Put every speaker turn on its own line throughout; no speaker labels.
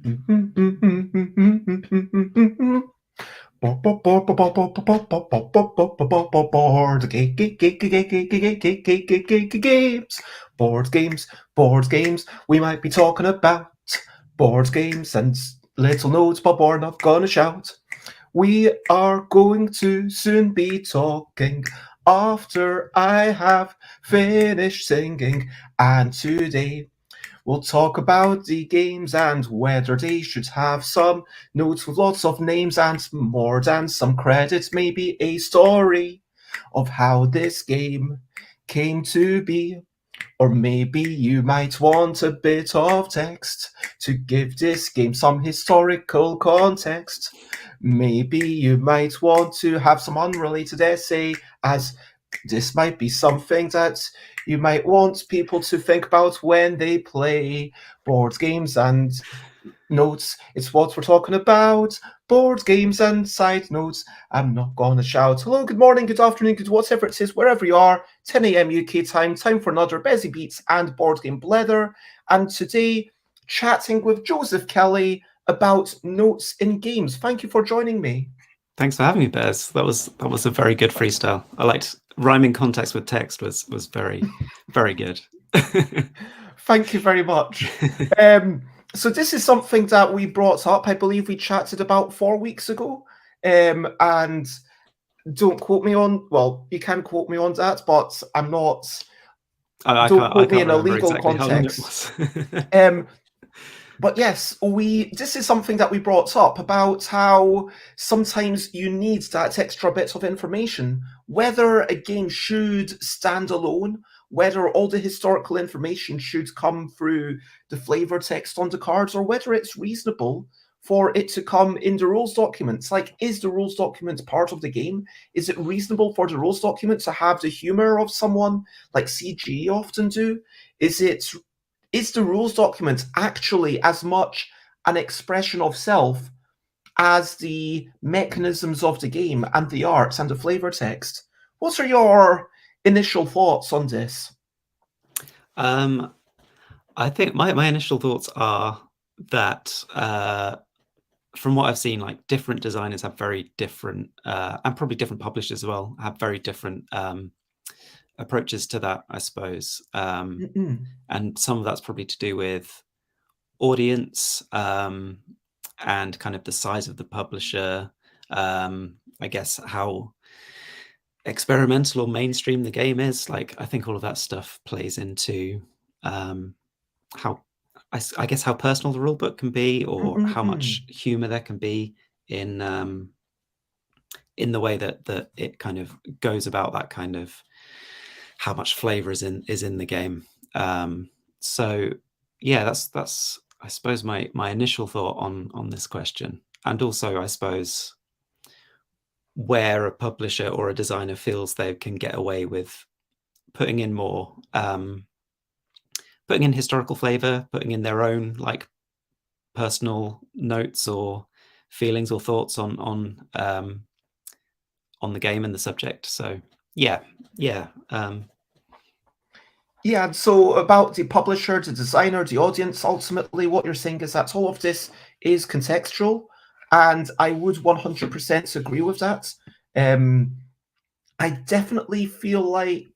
Board games. We might be talking about board games and little notes, but we're not gonna shout. We are going to soon be talking after I have finished singing, and today we'll talk about the games and whether they should have some notes with lots of names and more than some credits, maybe a story of how this game came to be. Or maybe you might want a bit of text to give this game some historical context. Maybe you might want to have some unrelated essay, as this might be something that you might want people to think about when they play board games and notes. It's what we're talking about. Board games and side notes. I'm not gonna shout. Hello, good morning, good afternoon, good whatever it is, wherever you are. 10 a.m. UK time for another Busy Beats and Board Game Blether. And today, chatting with Joseph Kelly about notes in games. Thank you for joining me.
Thanks for having me, Bez. That was a very good freestyle. I liked rhyming context with text was very, very good.
Thank you very much. So this is something that we brought up. I believe we chatted about 4 weeks ago. And don't quote me on, well, you can quote me on that, but I'm not. Don't quote me in a legal context. But yes, this is something that we brought up about how sometimes you need that extra bit of information, whether a game should stand alone, whether all the historical information should come through the flavor text on the cards, or whether it's reasonable for it to come in the rules documents. Like, is the rules document part of the game? Is it reasonable for the rules document to have the humor of someone like CG often do? Is the rules document actually as much an expression of self as the mechanisms of the game and the arts and the flavor text? What are your initial thoughts on this?
I think my initial thoughts are that from what I've seen, like, different designers have very different, and probably different publishers as well, have very different approaches to that, I suppose. And some of that's probably to do with audience and kind of the size of the publisher. I guess how experimental or mainstream the game is. Like, I think all of that stuff plays into how, I guess, how personal the rulebook can be, or how much humor there can be in the way that it kind of goes about that kind of how much flavor is in the game. So yeah, that's I suppose my initial thought on this question. And also, I suppose, where a publisher or a designer feels they can get away with putting in more, putting in historical flavor, putting in their own, like, personal notes or feelings or thoughts on the game and the subject. So yeah.
Yeah, so about the publisher, the designer, the audience, ultimately what you're saying is that all of this is contextual, and I would 100% agree with that. I definitely feel like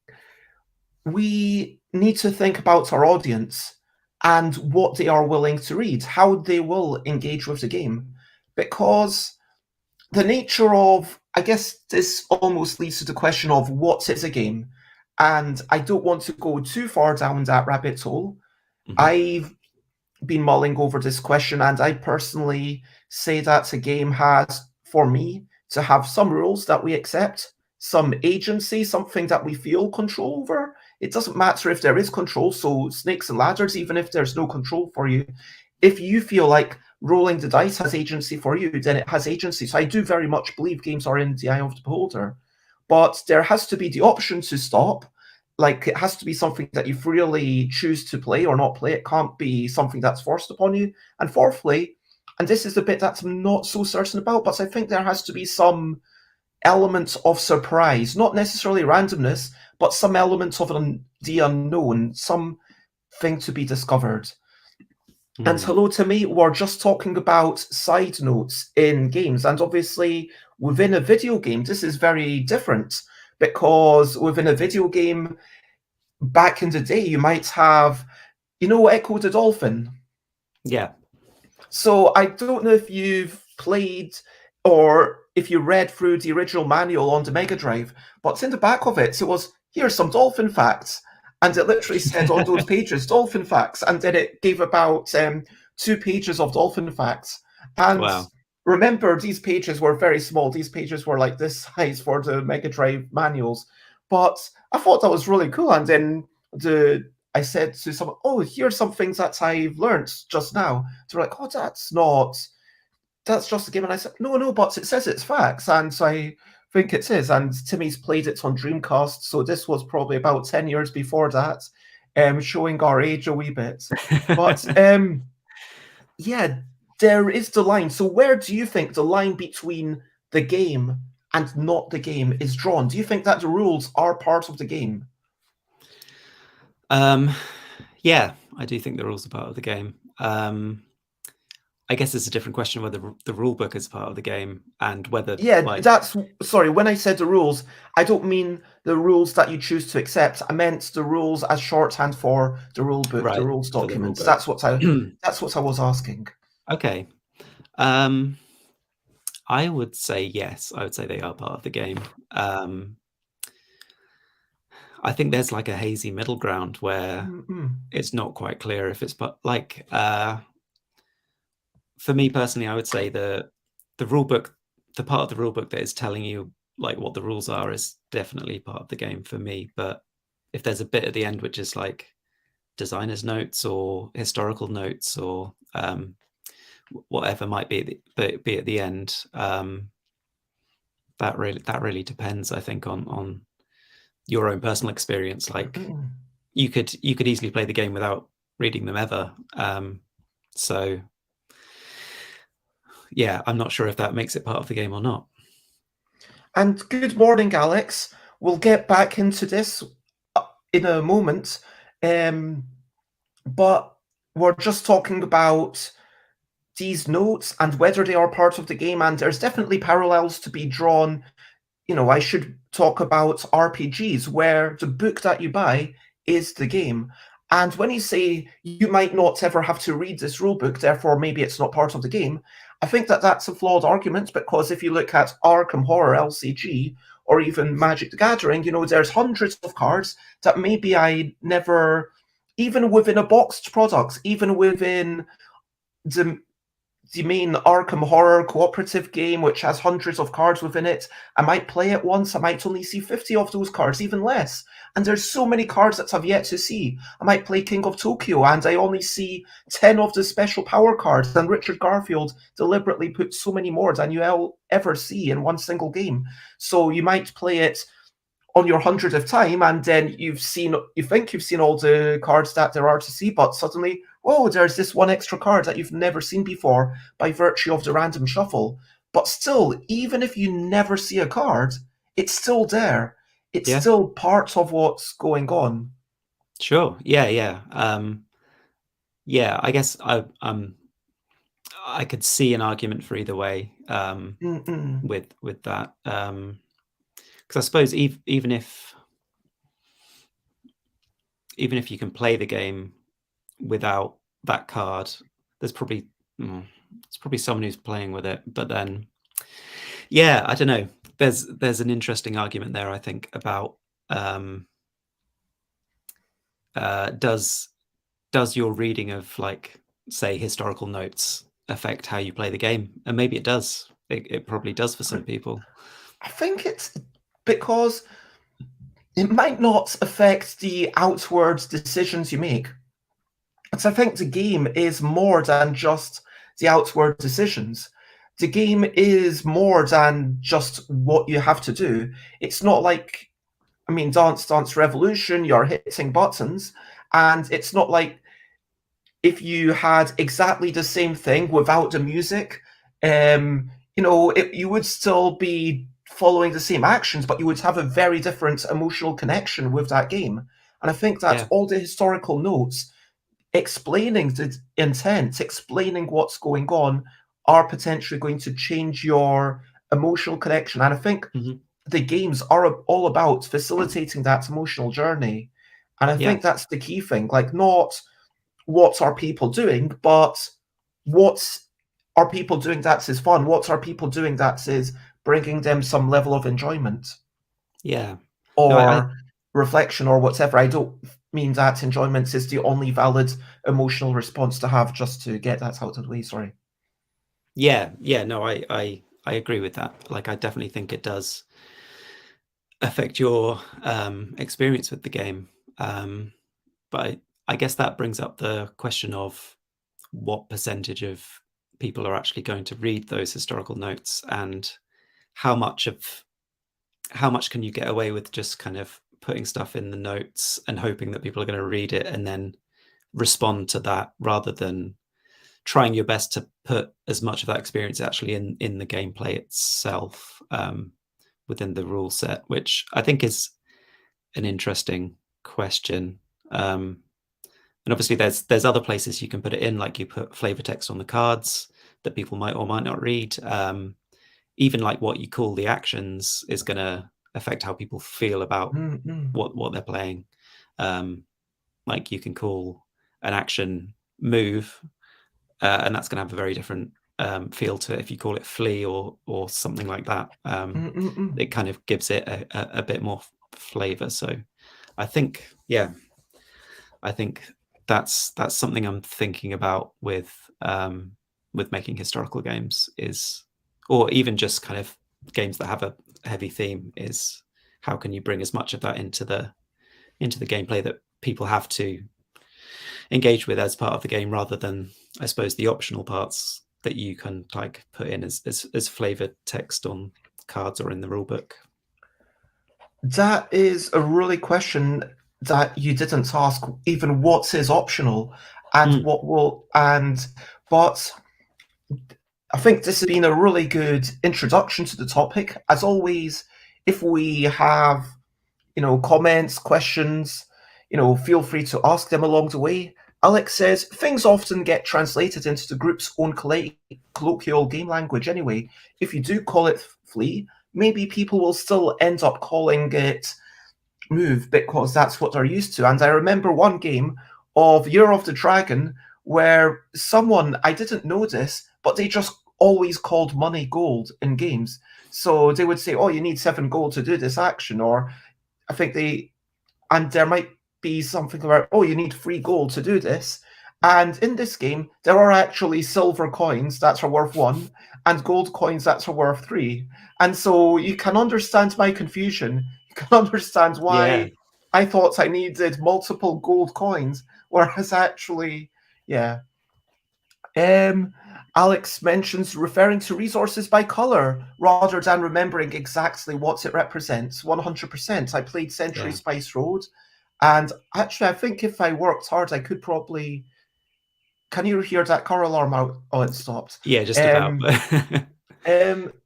we need to think about our audience and what they are willing to read, how they will engage with the game, because the nature of, I guess this almost leads to the question of what is a game. And I don't want to go too far down that rabbit hole. I've been mulling over this question, and I personally say that a game has, for me, to have some rules that we accept, some agency, something that we feel control over. It doesn't matter if there is control, so snakes and ladders, even if there's no control for you. If you feel like rolling the dice has agency for you, then it has agency. So I do very much believe games are in the eye of the beholder. But there has to be the option to stop. Like, it has to be something that you freely choose to play or not play. It can't be something that's forced upon you. And fourthly, and this is the bit that I'm not so certain about, but I think there has to be some element of surprise, not necessarily randomness, but some element of the unknown, something to be discovered. And hello to me, we're just talking about side notes in games. And obviously, within a video game, this is very different because within a video game, back in the day, you might have, Echo the Dolphin.
Yeah.
So I don't know if you've played or if you read through the original manual on the Mega Drive, but in the back of it, it was, here's some dolphin facts. And it literally said on those pages, dolphin facts. And then it gave about 2 pages of dolphin facts. And
Wow.
remember, these pages were very small. These pages were like this size for the Mega Drive manuals. But I thought that was really cool. And then I said to someone, oh, here's some things that I've learned just now. So they're like, oh, that's just a game. And I said, no, but it says it's facts. And so I think it is. And Timmy's played it on Dreamcast. So this was probably about 10 years before that, showing our age a wee bit. But yeah, there is the line. So where do you think the line between the game and not the game is drawn? Do you think that the rules are part of the game?
Yeah, I do think the rules are part of the game. I guess it's a different question whether the rule book is part of the game and whether.
Yeah, sorry. When I said the rules, I don't mean the rules that you choose to accept. I meant the rules as shorthand for the rule book,
Right,
the rules
for the rule
documents.
book.
That's what I was asking.
Okay. I would say yes. I would say they are part of the game. I think there's like a hazy middle ground where it's not quite clear if it's, but like for me personally, I would say the rule book, the part of the rule book that is telling you like what the rules are is definitely part of the game for me. But if there's a bit at the end which is like designer's notes or historical notes or whatever might be at the end, that really depends, I think, on your own personal experience. Like you could easily play the game without reading them ever. So yeah, I'm not sure if that makes it part of the game or not.
And good morning, Alex. We'll get back into this in a moment. But we're just talking about these notes and whether they are part of the game, and there's definitely parallels to be drawn. I should talk about RPGs where the book that you buy is the game. And when you say you might not ever have to read this rulebook, therefore maybe it's not part of the game, I think that that's a flawed argument, because if you look at Arkham Horror LCG or even Magic the Gathering, there's hundreds of cards that maybe I never, even within a boxed product, even within the main Arkham Horror cooperative game, which has hundreds of cards within it, I might play it once, I might only see 50 of those cards, even less. And there's so many cards that I've yet to see. I might play King of Tokyo and I only see 10 of the special power cards, and Richard Garfield deliberately put so many more than you ever see in one single game. So you might play it on your 100th time, and then you think you've seen all the cards that there are to see, but suddenly, whoa, there's this one extra card that you've never seen before by virtue of the random shuffle. But still, even if you never see a card, it's still there. It's still part of what's going on.
Sure. Yeah. Yeah. I guess I could see an argument for either way with that. Because I suppose even if you can play the game without that card, there's probably someone who's playing with it. But then, yeah, I don't know. There's an interesting argument there, I think, about does your reading of, like, say, historical notes affect how you play the game? And maybe it does. It probably does for some people.
I think it's because it might not affect the outward decisions you make. But I think the game is more than just the outward decisions. The game is more than just what you have to do. It's not like, Dance Dance Revolution, you're hitting buttons, and it's not like if you had exactly the same thing without the music, you would still be following the same actions, but you would have a very different emotional connection with that game. And I think that all the historical notes, explaining the intent, explaining what's going on, are potentially going to change your emotional connection. And I think the games are all about facilitating that emotional journey. And I think that's the key thing. Like, not what are people doing, but what are people doing that is fun? What are people doing that is bringing them some level of enjoyment?
Yeah.
Or reflection or whatever. I don't mean that enjoyment is the only valid emotional response to have, just to get that out of the way. Sorry.
Yeah. No, I agree with that. Like, I definitely think it does affect your experience with the game. But I guess that brings up the question of what percentage of people are actually going to read those historical notes, and how much can you get away with just kind of putting stuff in the notes and hoping that people are going to read it and then respond to that, rather than trying your best to put as much of that experience actually in the gameplay itself, within the rule set, which I think is an interesting question. And obviously there's other places you can put it in, like you put flavor text on the cards that people might or might not read. Even like what you call the actions is going to affect how people feel about what they're playing. Like, you can call an action move, and that's going to have a very different feel to it if you call it flee or something like that. It kind of gives it a bit more flavor. So I think, that's something I'm thinking about with making historical games, or even just kind of games that have a heavy theme, is how can you bring as much of that into the gameplay that people have to engage with as part of the game, rather than, I suppose, the optional parts that you can like put in as flavored text on cards or in the rulebook.
That is a really question that you didn't ask. Even what is optional, and what will, but I think this has been a really good introduction to the topic. As always, if we have, comments, questions, feel free to ask them along the way. Alex says, things often get translated into the group's own colloquial game language anyway. If you do call it flee, maybe people will still end up calling it move because that's what they're used to. And I remember one game of Year of the Dragon where someone, I didn't know this, but they just always called money gold in games. So they would say, oh, you need 7 gold to do this action, or I think and there might be something about, oh, you need 3 gold to do this. And in this game, there are actually silver coins that are worth 1 and gold coins that are worth 3. And so you can understand my confusion. You can understand why I thought I needed multiple gold coins, whereas actually, yeah. Alex mentions referring to resources by color rather than remembering exactly what it represents. 100%. I played Century Spice Road, and actually, I think if I worked hard, I could probably. Can you hear that car alarm out? Oh, it stopped.
Yeah, just about.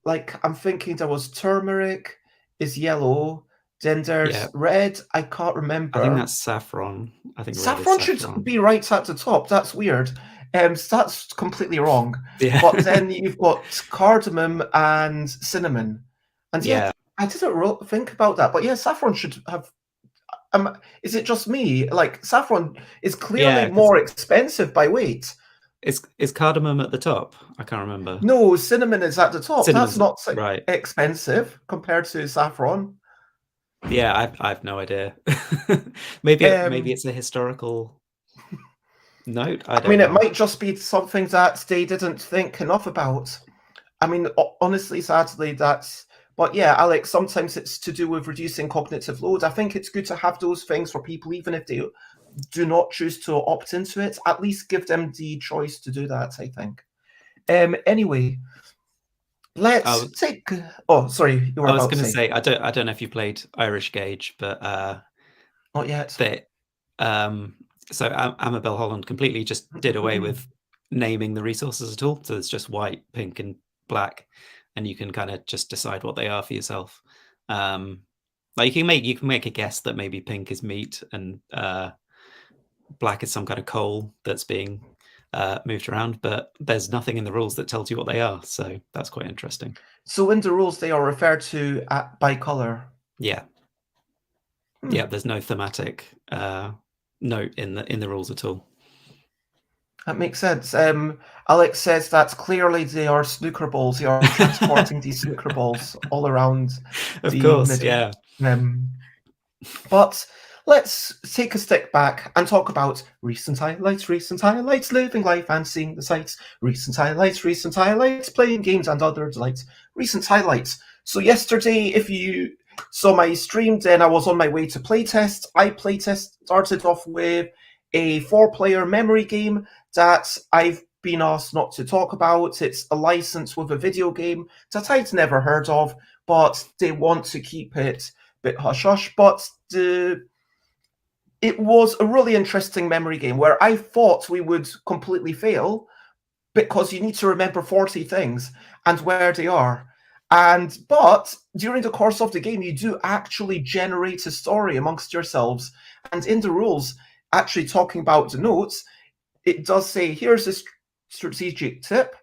Like, I'm thinking there was turmeric is yellow, then there's red. I can't remember.
I think that's saffron. I think
saffron should be right at the top. That's weird. That's completely wrong.
Yeah.
But then you've got cardamom and cinnamon. And I didn't think about that. But yeah, saffron should have. Is it just me? Like, saffron is clearly more expensive by weight.
Is cardamom at the top? I can't remember.
No, cinnamon is at the top.
Cinnamon's,
that's not
right.
expensive compared to saffron.
Yeah, I've no idea. maybe it's a historical note. I mean,
it might just be something that they didn't think enough about. I mean, honestly, sadly, that's. But yeah, Alex, sometimes it's to do with reducing cognitive load. I think it's good to have those things for people, even if they do not choose to opt into it. At least give them the choice to do that, I think. Anyway, let's take. Oh, sorry, you were
I was
going to
say I don't know if you played Irish Gauge, but
not yet.
So Amabel Holland completely just did away with naming the resources at all. So it's just white, pink, and black, and you can kind of just decide what they are for yourself. Like, you can make a guess that maybe pink is meat and black is some kind of coal that's being moved around, but there's nothing in the rules that tells you what they are. So that's quite interesting.
So in the rules, they are referred to by color.
Yeah. Yeah, there's no thematic note in the rules at all.
That makes sense. Alex says that clearly they are snooker balls. They are transporting these snooker balls all around
Of
the
course,
middle.
yeah.
But let's take a step back and talk about recent highlights, living life and seeing the sights, recent highlights, playing games and other delights, recent highlights. So yesterday, if you saw my stream, then I was on my way to playtest. I started off with a 4-player memory game that I've been asked not to talk about. It's a license with a video game that I'd never heard of, but they want to keep it a bit hush-hush. But it was a really interesting memory game where I thought we would completely fail because you need to remember 40 things and where they are. But during the course of the game, you do actually generate a story amongst yourselves. And in the rules, actually talking about the notes, it does say, here's a strategic tip.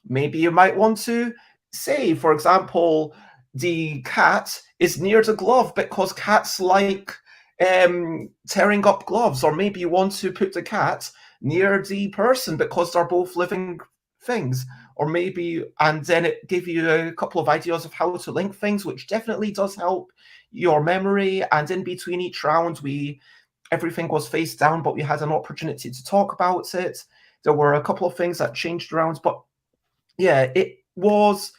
Maybe you might want to say, for example, the cat is near the glove because cats like tearing up gloves. Or maybe you want to put the cat near the person because they're both living things. Or maybe, and then it gave you a couple of ideas of how to link things, which definitely does help your memory. And in between each round, everything was face down, but we had an opportunity to talk about it. There were a couple of things that changed around, but yeah, it was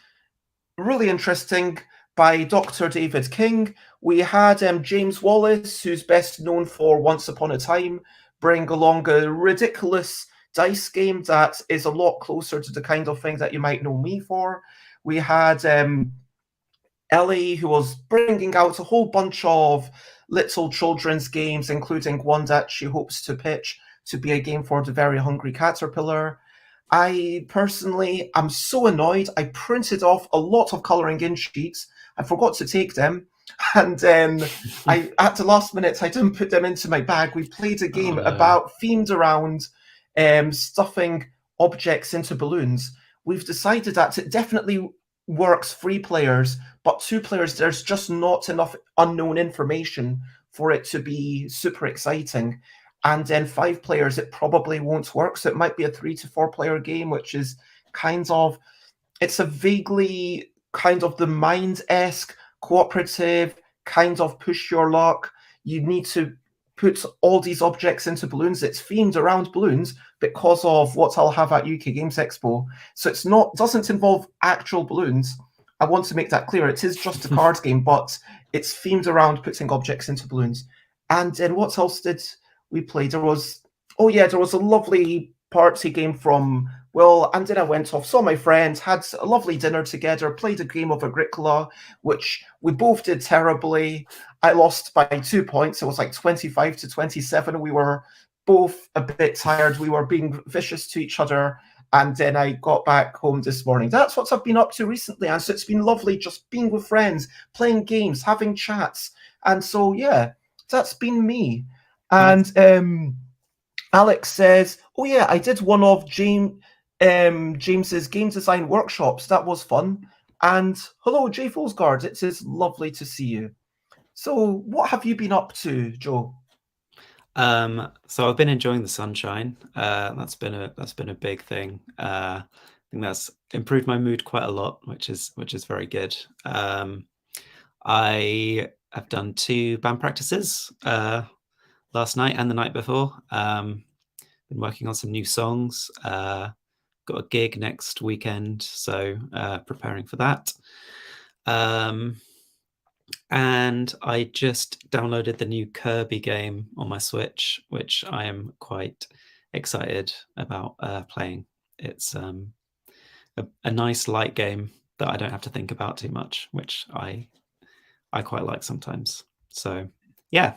really interesting by Dr. David King. We had James Wallace, who's best known for Once Upon a Time, bring along a ridiculous dice game that is a lot closer to the kind of thing that you might know me for. We had Ellie, who was bringing out a whole bunch of little children's games, including one that she hopes to pitch to be a game for the Very Hungry Caterpillar. I personally am so annoyed. I printed off a lot of colouring in sheets. I forgot to take them. And then at the last minute, I didn't put them into my bag. We played a game themed around stuffing objects into balloons. We've decided that it definitely works 3 players, but 2 players, there's just not enough unknown information for it to be super exciting. And then 5 players, it probably won't work. So it might be a 3 to 4 player game, which is it's a vaguely kind of the Mind-esque, cooperative, kind of push your luck. You need to put all these objects into balloons. It's themed around balloons because of what I'll have at UK Games Expo. So doesn't involve actual balloons. I want to make that clear. It is just a card game, but it's themed around putting objects into balloons. And then what else did we play? There was a lovely party game from and then I went off, saw my friends, had a lovely dinner together, played a game of Agricola, which we both did terribly. I lost by 2 points. It was like 25 to 27. We were both a bit tired. We were being vicious to each other. And then I got back home this morning. That's what I've been up to recently. And so it's been lovely just being with friends, playing games, having chats. And so, yeah, that's been me. And Alex says, oh, yeah, I did one of James's game design workshops. That was fun. And hello, Jay Folsgaard. It is lovely to see you. So what have you been up to, Joe?
So I've been enjoying the sunshine. That's been a big thing. I think that's improved my mood quite a lot, which is very good. I have done 2 band practices last night and the night before. Been working on some new songs. Got a gig next weekend, so preparing for that. And I just downloaded the new Kirby game on my Switch, which I am quite excited about playing. It's a nice light game that I don't have to think about too much, which I quite like sometimes. So, yeah.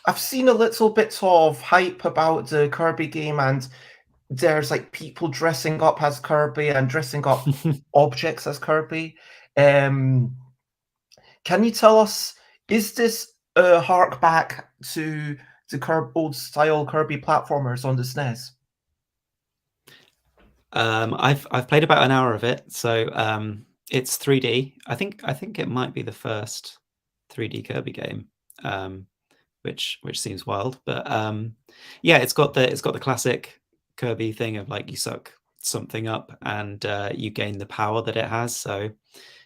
I've seen a little bit of hype about the Kirby game, and there's like people dressing up as Kirby and dressing up objects as Kirby. Can you tell us, is this a hark back to the old style Kirby platformers on the SNES?
I've played about an hour of it, so it's 3D. I think it might be the first 3D Kirby game, which seems wild, but yeah, it's got the classic Kirby thing of like you suck something up and you gain the power that it has. So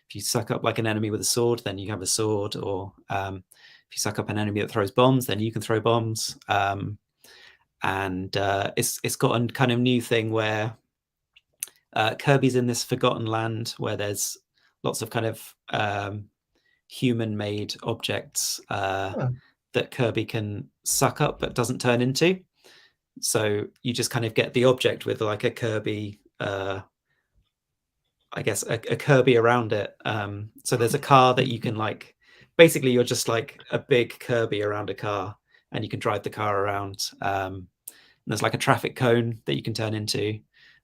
if you suck up like an enemy with a sword, then you have a sword, or if you suck up an enemy that throws bombs, then you can throw bombs. And it's got a kind of new thing where Kirby's in this forgotten land where there's lots of kind of human-made objects that Kirby can suck up but doesn't turn into. So you just kind of get the object with like a Kirby, I guess a Kirby around it. So there's a car that you can like, basically you're just like a big Kirby around a car, and you can drive the car around. And there's like a traffic cone that you can turn into,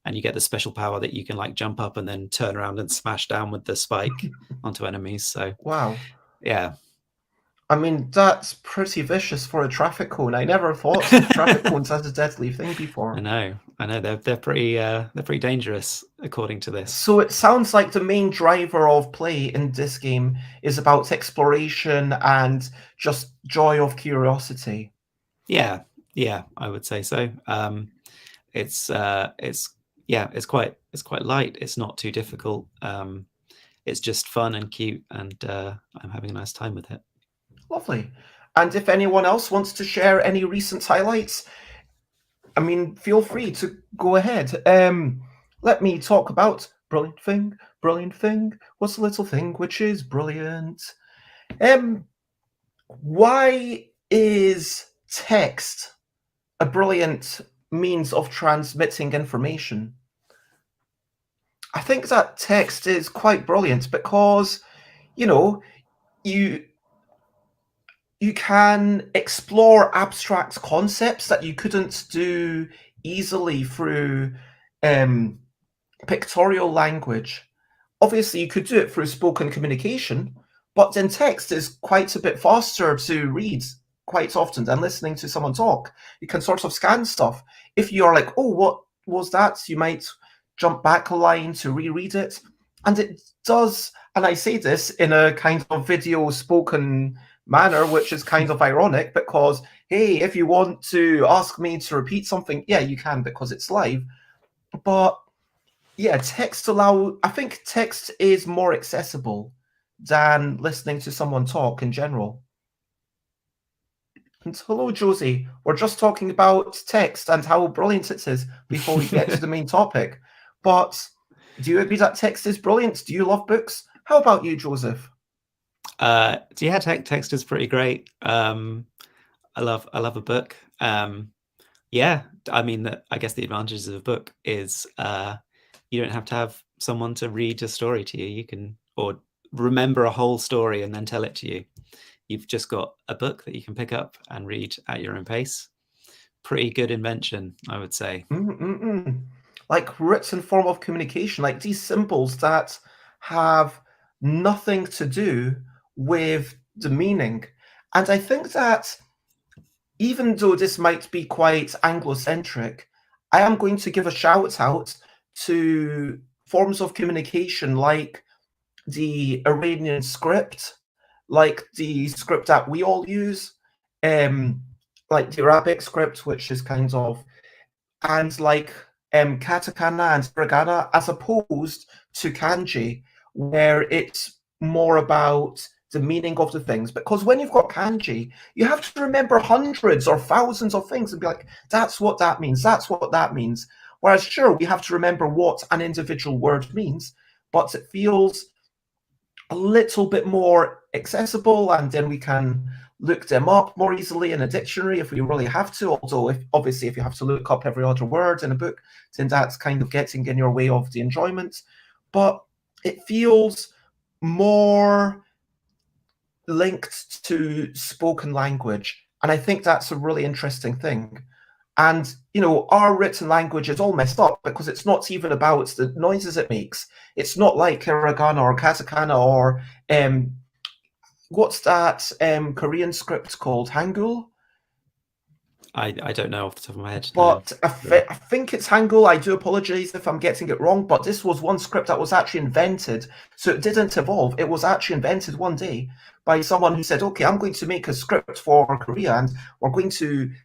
and you get the special power that you can like jump up and then turn around and smash down with the spike onto enemies. So
Wow.
yeah.
I mean, that's pretty vicious for a traffic cone. I never thought traffic cones as a deadly thing before.
I know. They're pretty dangerous according to this.
So it sounds like the main driver of play in this game is about exploration and just joy of curiosity.
Yeah, I would say so. It's quite light. It's not too difficult. It's just fun and cute, and I'm having a nice time with it.
Lovely. And if anyone else wants to share any recent highlights, I mean, feel free to go ahead. Let me talk about brilliant thing. What's the little thing which is brilliant? Why is text a brilliant means of transmitting information? I think that text is quite brilliant because, you can explore abstract concepts that you couldn't do easily through pictorial language. Obviously, you could do it through spoken communication, but then text is quite a bit faster to read quite often than listening to someone talk. You can sort of scan stuff. If you're like, oh, what was that? You might jump back a line to reread it. And it does, and I say this in a kind of video spoken manner, which is kind of ironic because, hey, if you want to ask me to repeat something, yeah, you can because it's live. But yeah, I think text is more accessible than listening to someone talk in general. And hello, Josie. We're just talking about text and how brilliant it is before we get to the main topic. But do you agree that text is brilliant? Do you love books? How about you, Joseph?
Yeah, text is pretty great. I love a book. Yeah, I mean, I guess the advantages of a book is you don't have to have someone to read a story to you. You can, or remember a whole story and then tell it to you. You've just got a book that you can pick up and read at your own pace. Pretty good invention, I would say.
Like written form of communication, like these symbols that have nothing to do with the meaning. And I think that even though this might be quite Anglocentric, I am going to give a shout out to forms of communication like the Iranian script, like the script that we all use, like the Arabic script, which is kind of, and like katakana and hiragana, as opposed to kanji, where it's more about the meaning of the things. Because when you've got kanji, you have to remember hundreds or thousands of things and be like, that's what that means, that's what that means. Whereas, sure, we have to remember what an individual word means, but it feels a little bit more accessible, and then we can look them up more easily in a dictionary if we really have to. Although, obviously, if you have to look up every other word in a book, then that's kind of getting in your way of the enjoyment. But it feels more linked to spoken language, and I think that's a really interesting thing. And, our written language is all messed up because it's not even about the noises it makes. It's not like hiragana or katakana or what's that Korean script called? Hangul?
I don't know off the top of my head. No.
But I think it's Hangul. I do apologize if I'm getting it wrong, but this was one script that was actually invented. So it didn't evolve. It was actually invented one day by someone who said, okay, I'm going to make a script for Korea, and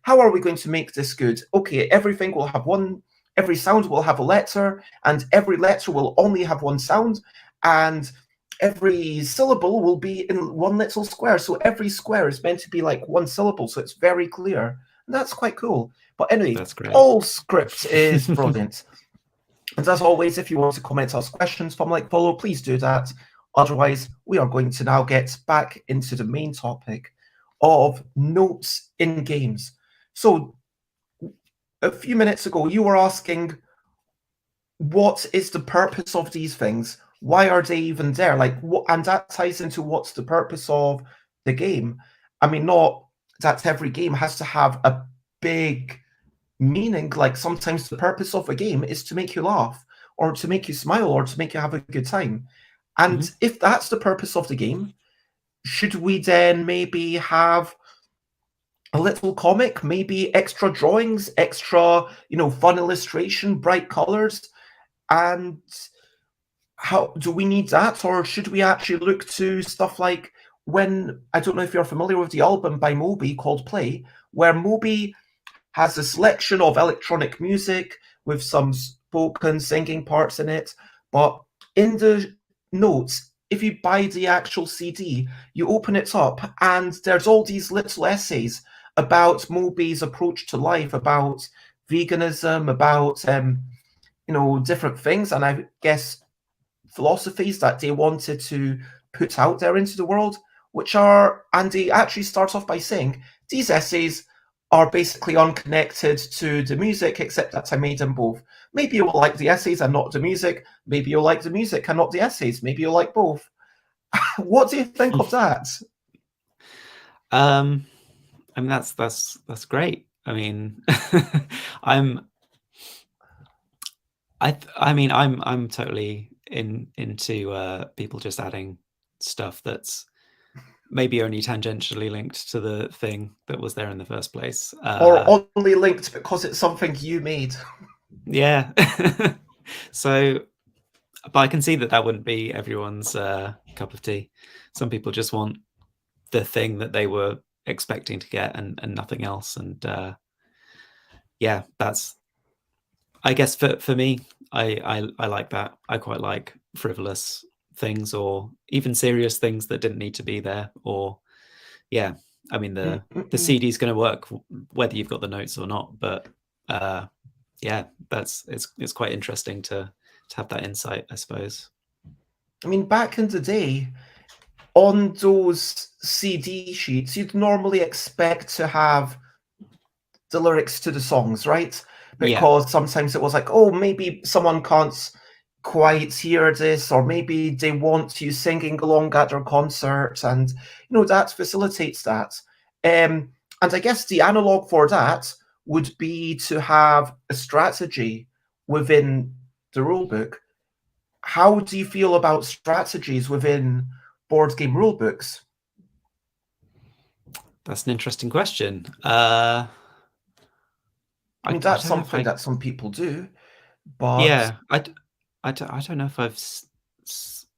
how are we going to make this good? Okay, everything will have every sound will have a letter, and every letter will only have one sound, and every syllable will be in one little square. So every square is meant to be like one syllable, so it's very clear. And that's quite cool. But anyway,
That's great.
all script is brilliant. And as always, if you want to comment, ask questions from like follow, please do that. Otherwise, we are going to now get back into the main topic of notes in games. So a few minutes ago, you were asking, what is the purpose of these things? Why are they even there? Like, what? And that ties into what's the purpose of the game. I mean, not that every game has to have a big meaning. Like sometimes the purpose of a game is to make you laugh, or to make you smile, or to make you have a good time. And if that's the purpose of the game, should we then maybe have a little comic, maybe extra drawings, extra, fun illustration, bright colors? And how do we need that? Or should we actually look to stuff like I don't know if you're familiar with the album by Moby called Play, where Moby has a selection of electronic music with some spoken singing parts in it. But in the notes, if you buy the actual CD, you open it up and there's all these little essays about Moby's approach to life, about veganism, about different things, and I guess philosophies that they wanted to put out there into the world, and they actually start off by saying these essays are basically unconnected to the music, except that I made them both. Maybe you'll like the essays and not the music. Maybe you'll like the music and not the essays. Maybe you'll like both. What do you think of that?
I mean, that's great. I mean, I'm totally into people just adding stuff that's maybe only tangentially linked to the thing that was there in the first place,
or only linked because it's something you made.
Yeah. So, but I can see that wouldn't be everyone's cup of tea. Some people just want the thing that they were expecting to get and nothing else. And yeah, that's, I guess for me, I like that. I quite like frivolous things, or even serious things that didn't need to be there. Or yeah, I mean the CD is going to work whether you've got the notes or not. But yeah, it's quite interesting to have that insight, I suppose.
I mean, back in the day, on those CD sheets, you'd normally expect to have the lyrics to the songs, right? Because sometimes it was like, oh, maybe someone can't quite hear this, or maybe they want you singing along at their concert, and that facilitates that. And I guess the analog for that would be to have a strategy within the rulebook. How do you feel about strategies within board game rulebooks?
That's an interesting question.
I mean, that's something that some people do, but
yeah, I don't know if I've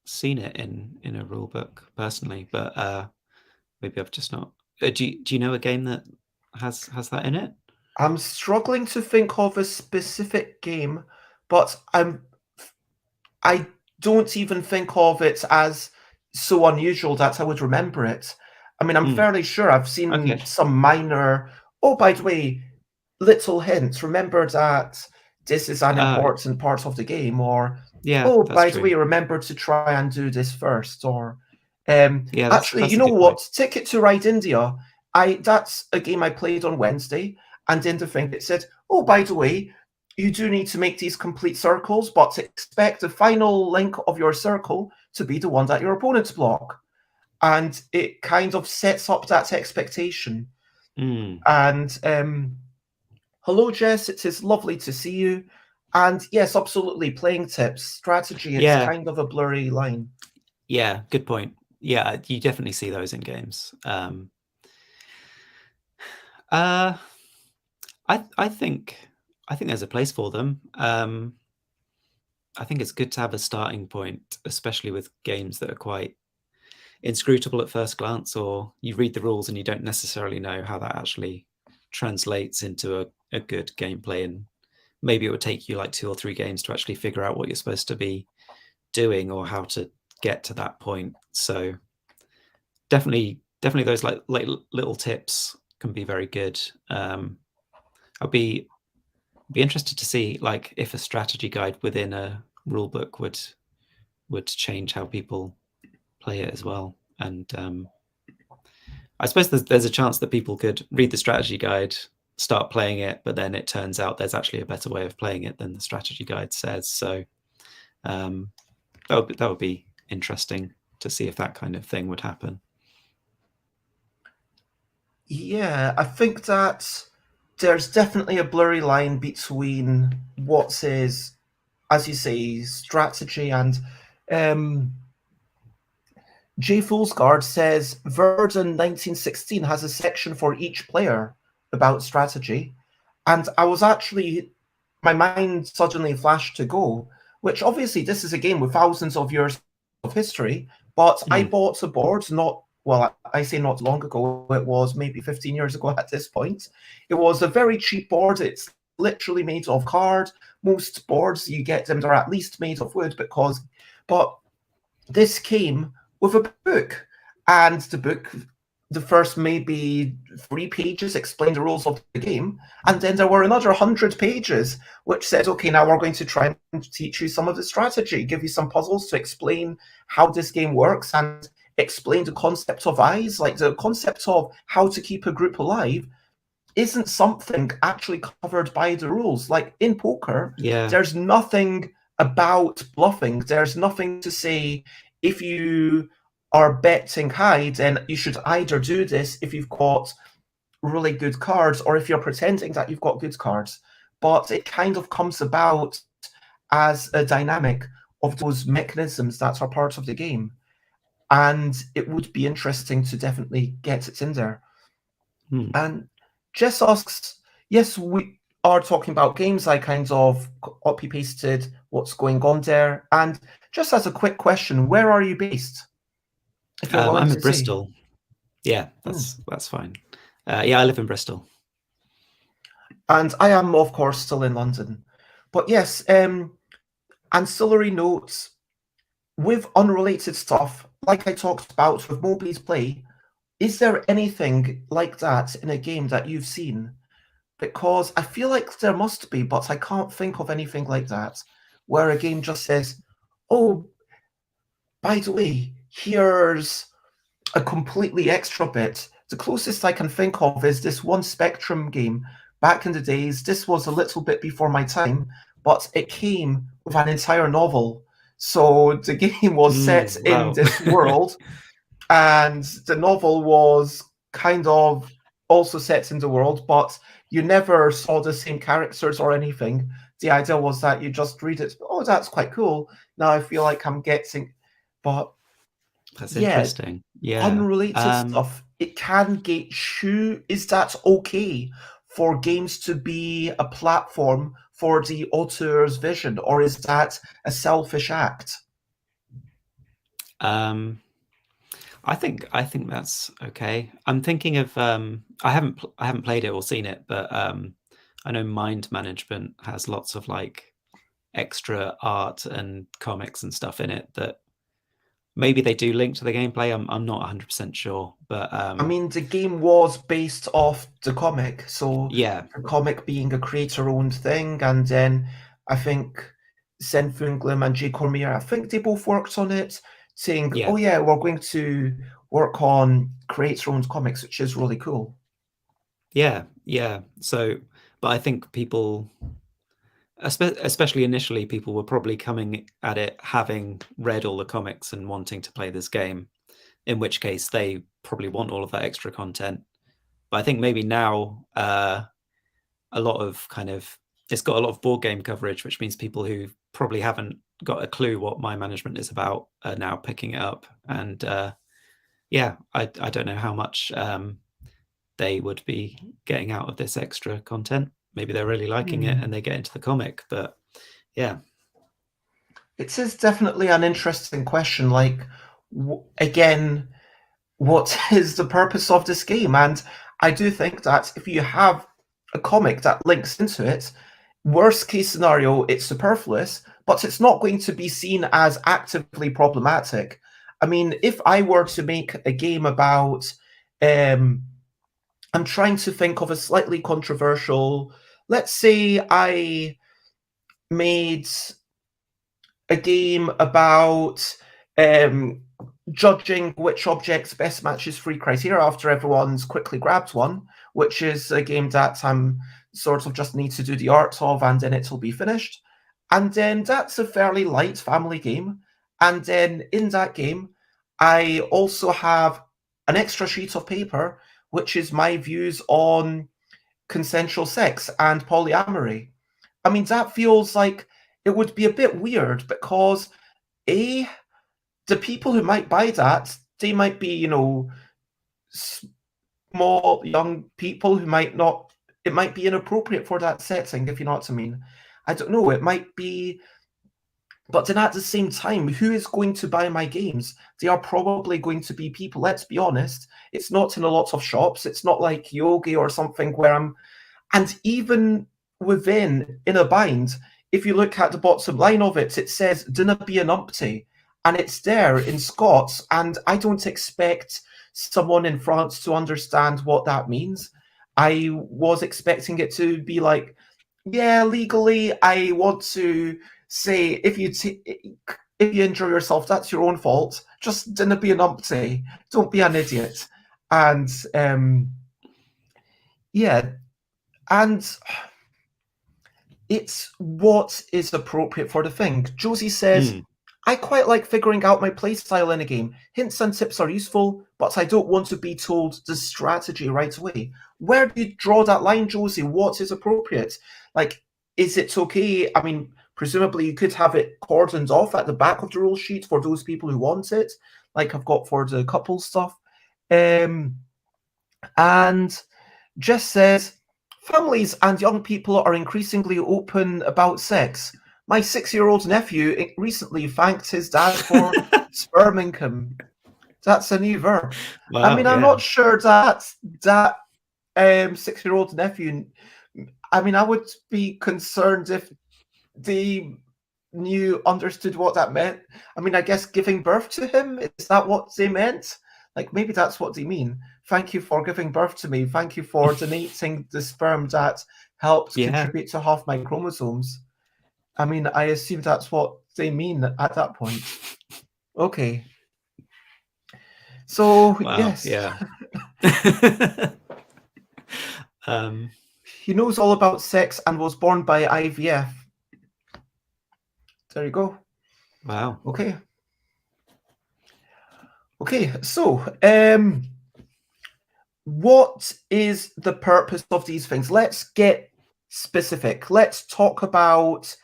seen it in a rule book personally, but maybe I've just not. Do you know a game that has that in it?
I'm struggling to think of a specific game, but I don't even think of it as so unusual that I would remember it. I mean, I'm fairly sure I've seen some minor, oh, by the way, little hints. Remember that this is an important part of the game, or oh, by the way, remember to try and do this first, or actually, you know what? Point. Ticket to Ride India. That's a game I played on Wednesday, and in the thing it said, oh, by the way, you do need to make these complete circles, but expect the final link of your circle to be the one that your opponents block. And it kind of sets up that expectation. And hello, Jess. It is lovely to see you. And yes, absolutely. Playing tips, strategy, it's kind of a blurry line.
Yeah, good point. Yeah, you definitely see those in games. I think there's a place for them. I think it's good to have a starting point, especially with games that are quite inscrutable at first glance, or you read the rules and you don't necessarily know how that actually translates into a good gameplay. And maybe it would take you like 2 or 3 games to actually figure out what you're supposed to be doing or how to get to that point. So definitely those like little tips can be very good. I'll be interested to see like if a strategy guide within a rule book would change how people play it as well. And I suppose there's a chance that people could read the strategy guide, start playing it, but then it turns out there's actually a better way of playing it than the strategy guide says. So that would be interesting to see if that kind of thing would happen.
Yeah, I think that there's definitely a blurry line between what is, as you say, strategy and Jay Foolsguard says Verdun 1916 has a section for each player about strategy. And I was actually, my mind suddenly flashed to Go, which obviously this is a game with thousands of years of history, but I bought a board well, I say not long ago, it was maybe 15 years ago at this point. It was a very cheap board. It's literally made of card. Most boards you get them, they're at least made of wood but this came with a book. And the book, the first maybe 3 pages explained the rules of the game. And then there were another 100 pages which said, okay, now we're going to try and teach you some of the strategy, give you some puzzles to explain how this game works and explain the concept of eyes. Like the concept of how to keep a group alive isn't something actually covered by the rules. Like in poker, there's nothing about bluffing. There's nothing to say if you are betting high, then you should either do this if you've got really good cards or if you're pretending that you've got good cards. But it kind of comes about as a dynamic of those mechanisms that are part of the game. And it would be interesting to definitely get it in there. And Jess asks, yes, we are talking about games. I kind of copy-pasted what's going on there. And just as a quick question, where are you based? If you're willing
I'm
to
in Bristol. Yeah, that's fine. Yeah, I live in Bristol.
And I am, of course, still in London. But yes, ancillary notes with unrelated stuff, like I talked about with Moby's play, is there anything like that in a game that you've seen? Because I feel like there must be, but I can't think of anything like that, where a game just says, oh, by the way, here's a completely extra bit. The closest I can think of is this one Spectrum game. Back in the days, this was a little bit before my time, but it came with an entire novel. So the game was set in this world, and the novel was kind of also set in the world, but you never saw the same characters or anything. The idea was that you just read it. Oh, that's quite cool. Now I feel like I'm getting, but
that's interesting. Yeah,
unrelated stuff. It can get you. Is that okay for games to be a platform for the auteur's vision, or is that a selfish act?
I think that's okay. I'm thinking of I haven't played it or seen it, but I know Mind Management has lots of like extra art and comics and stuff in it that maybe they do link to the gameplay. I'm not 100% sure, but
I mean, the game was based off the comic, so
yeah,
the comic being a creator-owned thing, and then I think Zen Funglim and Jay Cormier, I think they both worked on it, saying,
yeah,
oh yeah, we're going to work on creator-owned comics, which is really cool.
yeah. So, but I think people, especially initially, people were probably coming at it having read all the comics and wanting to play this game, in which case they probably want all of that extra content. But I think maybe now a lot of it's got a lot of board game coverage, which means people who probably haven't got a clue what My Management is about are now picking it up. And yeah, I don't know how much they would be getting out of this extra content. Maybe they're really liking it and they get into the comic, but yeah.
It is definitely an interesting question. Like, again, what is the purpose of this game? And I do think that if you have a comic that links into it, worst case scenario, it's superfluous, but it's not going to be seen as actively problematic. I mean, if I were to make a game about, I'm trying to think of a slightly controversial, let's say I made a game about judging which objects best matches three criteria after everyone's quickly grabbed one, which is a game that I'm sort of just need to do the art of, and then it'll be finished. And then that's a fairly light family game. And then in that game, I also have an extra sheet of paper, which is my views on consensual sex and polyamory. I mean, that feels like it would be a bit weird because the people who might buy that, they might be, you know, small young people who might not, it might be inappropriate for that setting, if you know what I mean. I don't know, it might be, but then at the same time, who is going to buy my games? They are probably going to be people, let's be honest, it's not in a lot of shops, it's not like Yogi or something where I'm, and even within In a Bind, if you look at the bottom line of it, it says Dinna be an umpty, and it's there in Scots, and I don't expect someone in France to understand what that means. I was expecting it to be like, yeah, legally, I want to say if you injure yourself, that's your own fault. Just dinna be an umpty. Don't be an idiot. And yeah, and it's what is appropriate for the thing. Josie says, I quite like figuring out my playstyle in a game. Hints and tips are useful, but I don't want to be told the strategy right away. Where do you draw that line, Josie? What is appropriate? Like, is it okay? I mean, presumably you could have it cordoned off at the back of the rule sheet for those people who want it, like I've got for the couple stuff. And Jess says, families and young people are increasingly open about sex. My 6-year-old nephew recently thanked his dad for sperming him. That's a new verb.
Wow,
I mean, I'm not sure that 6-year-old nephew. I mean, I would be concerned if they understood what that meant. I mean, I guess giving birth to him, is that what they meant? Like, maybe that's what they mean. Thank you for giving birth to me. Thank you for donating the sperm that helped contribute to half my chromosomes. I mean, I assume that's what they mean at that point. Okay. So,
wow,
yes.
Yeah.
He knows all about sex and was born by IVF. There you go.
Wow.
Okay. Okay, so what is the purpose of these things? Let's get specific. Let's talk about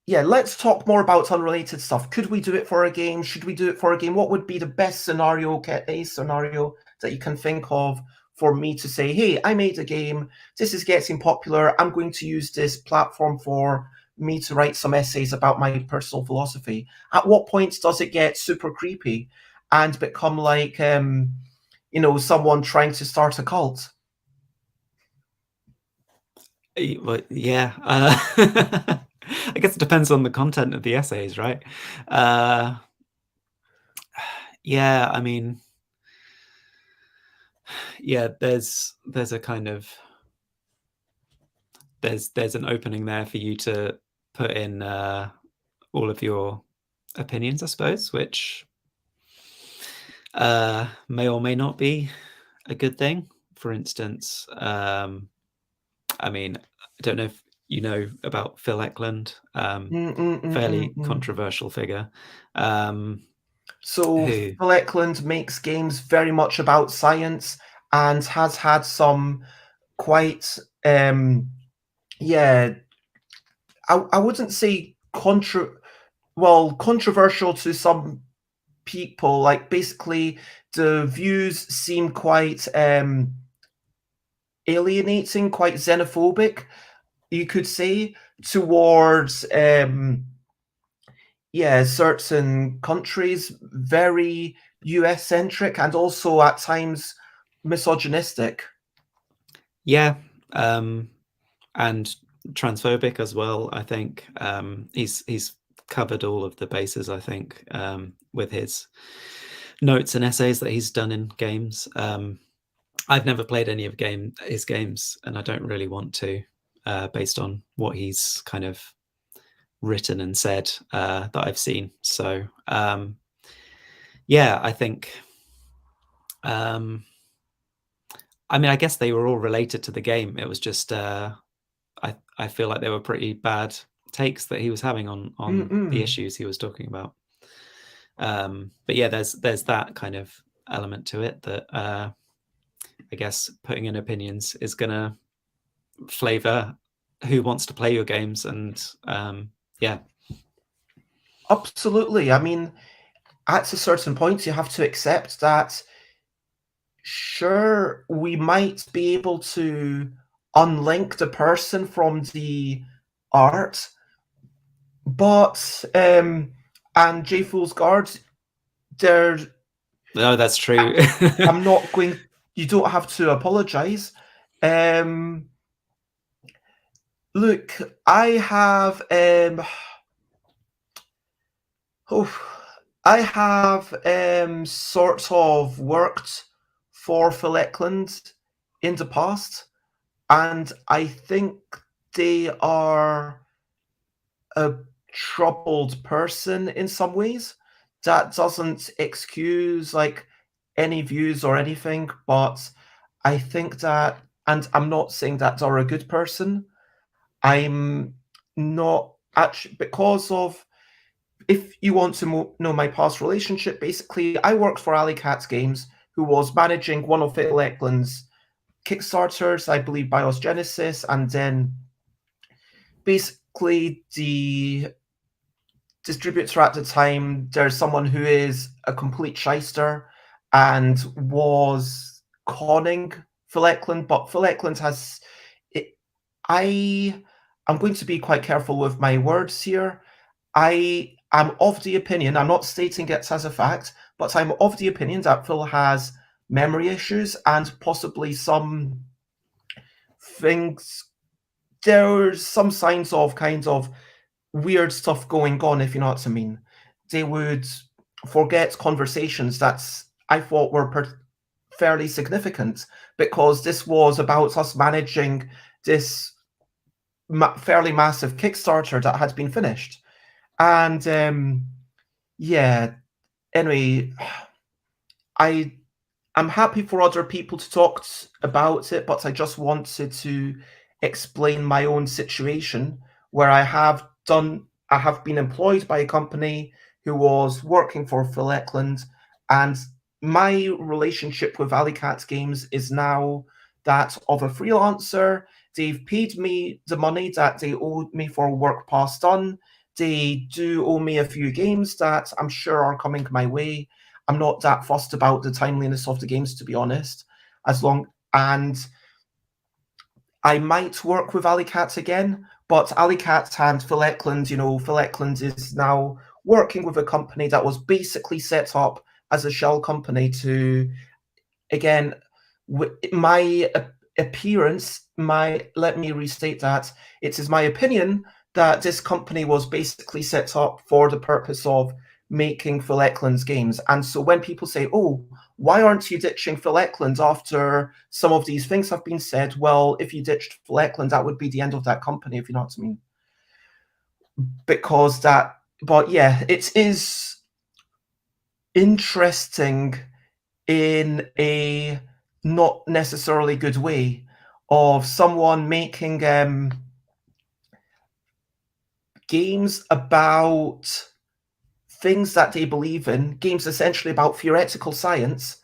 let's talk more about unrelated stuff. Could we do it for a game? Should we do it for a game? What would be the best scenario that you can think of for me to say, hey, I made a game, this is getting popular, I'm going to use this platform for me to write some essays about my personal philosophy? At what point does it get super creepy and become like, someone trying to start a cult?
Well, yeah. I guess it depends on the content of the essays, right? Yeah, I mean, yeah, there's a kind of there's an opening there for you to put in all of your opinions, I suppose, which may or may not be a good thing. For instance, I mean, I don't know if you know about Phil Eklund, fairly controversial figure.
So Phil Eklund makes games very much about science and has had some quite, I wouldn't say controversial to some people. Like, basically, the views seem quite alienating, quite xenophobic, you could say, towards certain countries, very US centric and also at times misogynistic.
Yeah, and transphobic as well. I think he's covered all of the bases, I think, with his notes and essays that he's done in games. I've never played any of his games, and I don't really want to, based on what he's kind of written and said that I've seen. So yeah, I think I mean, I guess they were all related to the game. It was just I feel like they were pretty bad takes that he was having on the issues he was talking about. But yeah, there's that kind of element to it that I guess putting in opinions is gonna flavor who wants to play your games, and yeah.
Absolutely. I mean, at a certain point, you have to accept that, sure, we might be able to unlink the person from the art, but and J Fool's Guard, there.
No, that's true.
I'm not going. You don't have to apologize. Look, I have I have sort of worked for Phil Eklund in the past, and I think they are a troubled person in some ways. That doesn't excuse like any views or anything, but I think that, and I'm not saying that they're a good person. I'm not actually, because of, if you want to know my past relationship, basically, I worked for Alley Cat's Games, who was managing one of Phil Eklund's Kickstarters, I believe BIOS Genesis, and then basically the distributor at the time, there's someone who is a complete shyster and was conning Phil Eklund, but Phil Eklund has... I'm going to be quite careful with my words here. I am of the opinion, I'm not stating it as a fact, but I'm of the opinion that Phil has memory issues and possibly some things. There's some signs of kind of weird stuff going on, if you know what I mean. They would forget conversations that I thought were fairly significant, because this was about us managing this fairly massive Kickstarter that had been finished. And yeah, anyway, I'm happy for other people to talk about it, but I just wanted to explain my own situation, where I have been employed by a company who was working for Phil Eklund, and my relationship with Alley Cat Games is now that of a freelancer. They've paid me the money that they owed me for work past done. They do owe me a few games that I'm sure are coming my way. I'm not that fussed about the timeliness of the games, to be honest. And I might work with Alley Cat again, but Alley Cat and Phil Eklund, Phil Eklund is now working with a company that was basically set up as a shell company to, again, my appearance, let me restate that. It is my opinion that this company was basically set up for the purpose of making Phil Eklund's games. And so when people say, oh, why aren't you ditching Phil Eklund after some of these things have been said? Well, if you ditched Phil Eklund, that would be the end of that company, if you know what I mean. But yeah, it is interesting in a not necessarily good way of someone making games about things that they believe in, games essentially about theoretical science,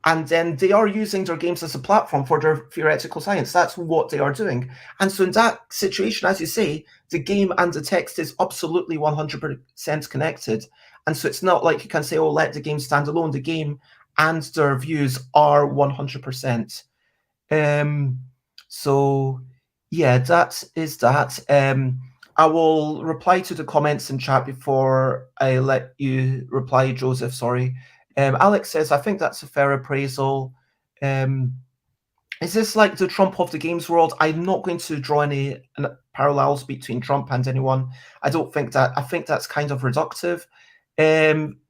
and then they are using their games as a platform for their theoretical science. That's what they are doing. And so in that situation, as you say, the game and the text is absolutely 100% connected. And so it's not like you can say, oh, let the game stand alone. The game and their views are 100%. So yeah, that is that. I will reply to the comments in chat before I let you reply, Joseph. Sorry. Alex says, I think that's a fair appraisal. Is this like the Trump of the games world? I'm not going to draw any parallels between Trump and anyone. I don't think that. I think that's kind of reductive.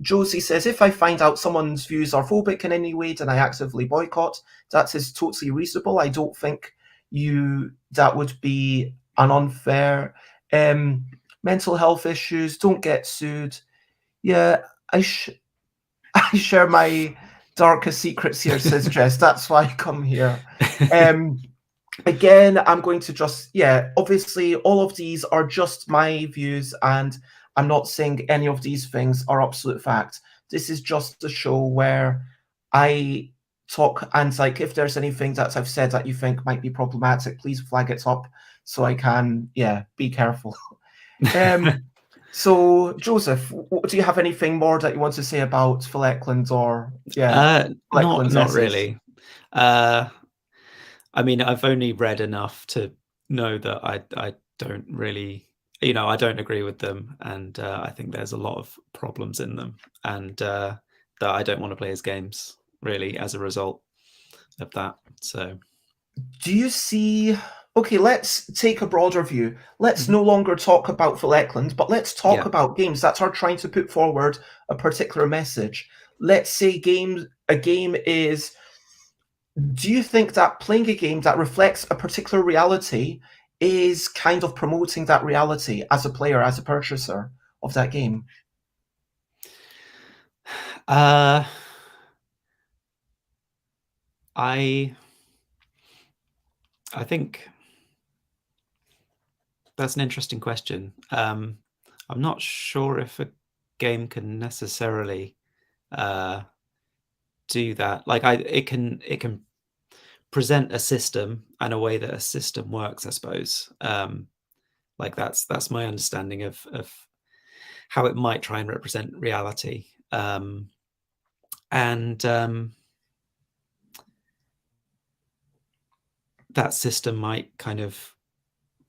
Josie says, if I find out someone's views are phobic in any way, then I actively boycott. That is totally reasonable. I don't think that would be an unfair. Mental health issues, don't get sued. Yeah, I share my darkest secrets here, says Jess. That's why I come here. Again, I'm going to just, obviously all of these are just my views, and I'm not saying any of these things are absolute fact. This is just a show where I talk, and like, if there's anything that I've said that you think might be problematic, please flag it up so I can, be careful. So, Joseph, do you have anything more that you want to say about Phil Eklund or Eklund's
not
essays?
really. I mean, I've only read enough to know that I don't really, I don't agree with them, and I think there's a lot of problems in them, and that I don't want to play his games really as a result of that. So,
do you see? Okay, let's take a broader view. Let's no longer talk about Phil Eklund, but let's talk about games that are trying to put forward a particular message. Let's say a game is. Do you think that playing a game that reflects a particular reality is kind of promoting that reality as a player, as a purchaser of that game?
I think that's an interesting question. I'm not sure if a game can necessarily do that. Like, it can present a system and a way that a system works, I suppose. Like, that's my understanding of how it might try and represent reality. And that system might kind of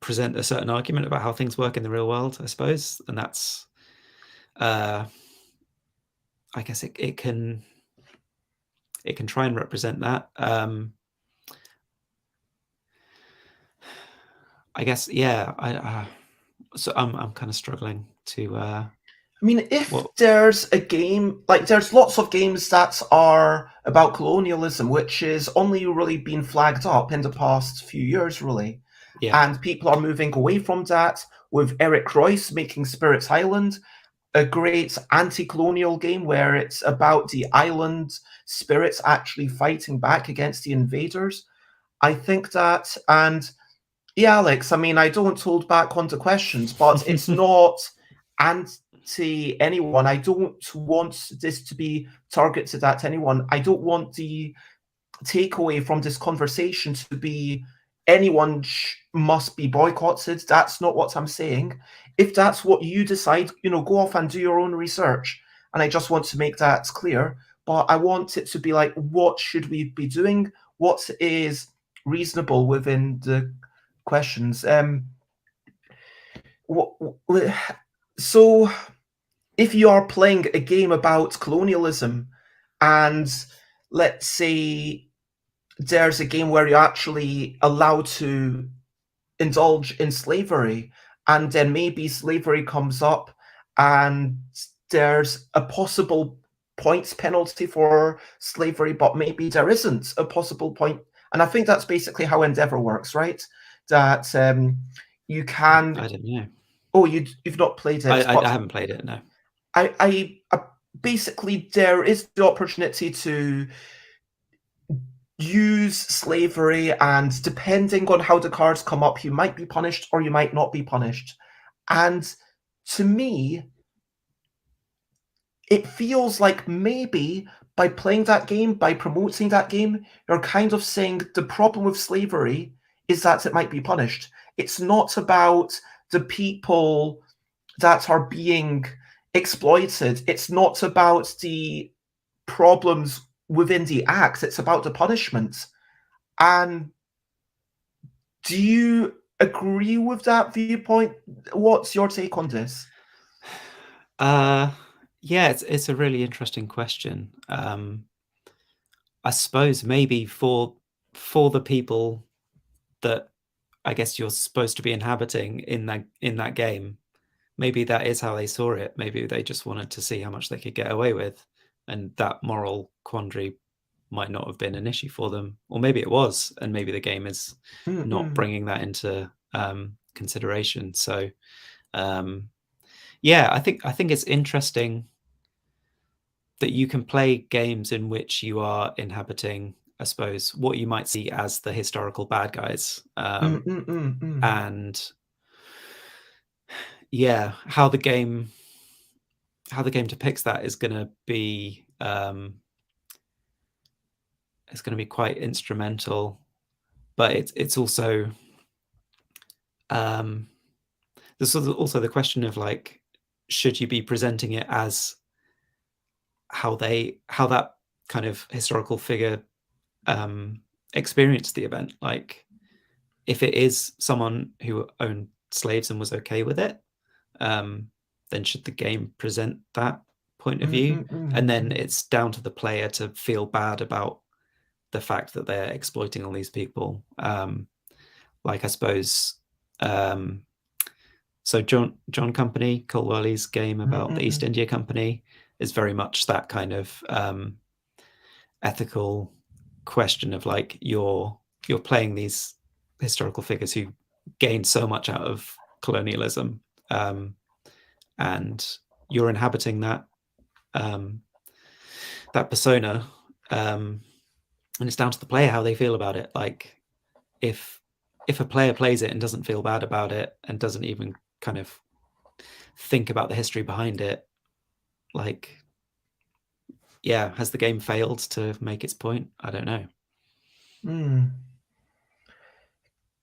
present a certain argument about how things work in the real world, I suppose. And that's, I guess it can try and represent that. I guess, so I'm kind of struggling to.
I mean, if there's a game, like there's lots of games that are about colonialism, which is only really been flagged up in the past few years, really.
Yeah.
And people are moving away from that, with Eric Royce making Spirits Island, a great anti-colonial game where it's about the island spirits actually fighting back against the invaders. I think that, and yeah, Alex, I mean, I don't hold back on the questions, but it's not anti anyone. I don't want this to be targeted at anyone. I don't want the takeaway from this conversation to be anyone must be boycotted. That's not what I'm saying. If that's what you decide, go off and do your own research. And I just want to make that clear. But I want it to be like, what should we be doing? What is reasonable within the questions? So if you are playing a game about colonialism, and let's say there's a game where you're actually allowed to indulge in slavery, and then maybe slavery comes up and there's a possible points penalty for slavery, but maybe there isn't a possible point. And I think that's basically how Endeavor works, right? That you can.
I don't know.
Oh, you've not played it.
I haven't played it, no.
I basically, there is the opportunity to use slavery, and depending on how the cards come up, you might be punished or you might not be punished. And to me, it feels like maybe by playing that game, by promoting that game, you're kind of saying the problem with slavery is that it might be punished. It's not about the people that are being exploited. It's not about the problems within the act. It's about the punishment. And do you agree with that viewpoint? What's your take on this?
Yeah, it's a really interesting question. I suppose maybe for the people that I guess you're supposed to be inhabiting in that game, maybe that is how they saw it. Maybe they just wanted to see how much they could get away with, and that moral quandary might not have been an issue for them, or maybe it was, and maybe the game is not bringing that into consideration. So, yeah, I think it's interesting that you can play games in which you are inhabiting, I suppose, what you might see as the historical bad guys, and yeah, how the game depicts that is going to be quite instrumental, but it's also there's also the question of like, should you be presenting it as how that kind of historical figure experienced the event? Like, if it is someone who owned slaves and was okay with it, then should the game present that point of view? And then it's down to the player to feel bad about the fact that they're exploiting all these people. Like, I suppose, so John Company, Colwell's game about the East India Company is very much that kind of ethical question of like, you're playing these historical figures who gained so much out of colonialism, and you're inhabiting that persona, and it's down to the player how they feel about it. Like, if a player plays it and doesn't feel bad about it and doesn't even kind of think about the history behind it, like, yeah, has the game failed to make its point? I don't know.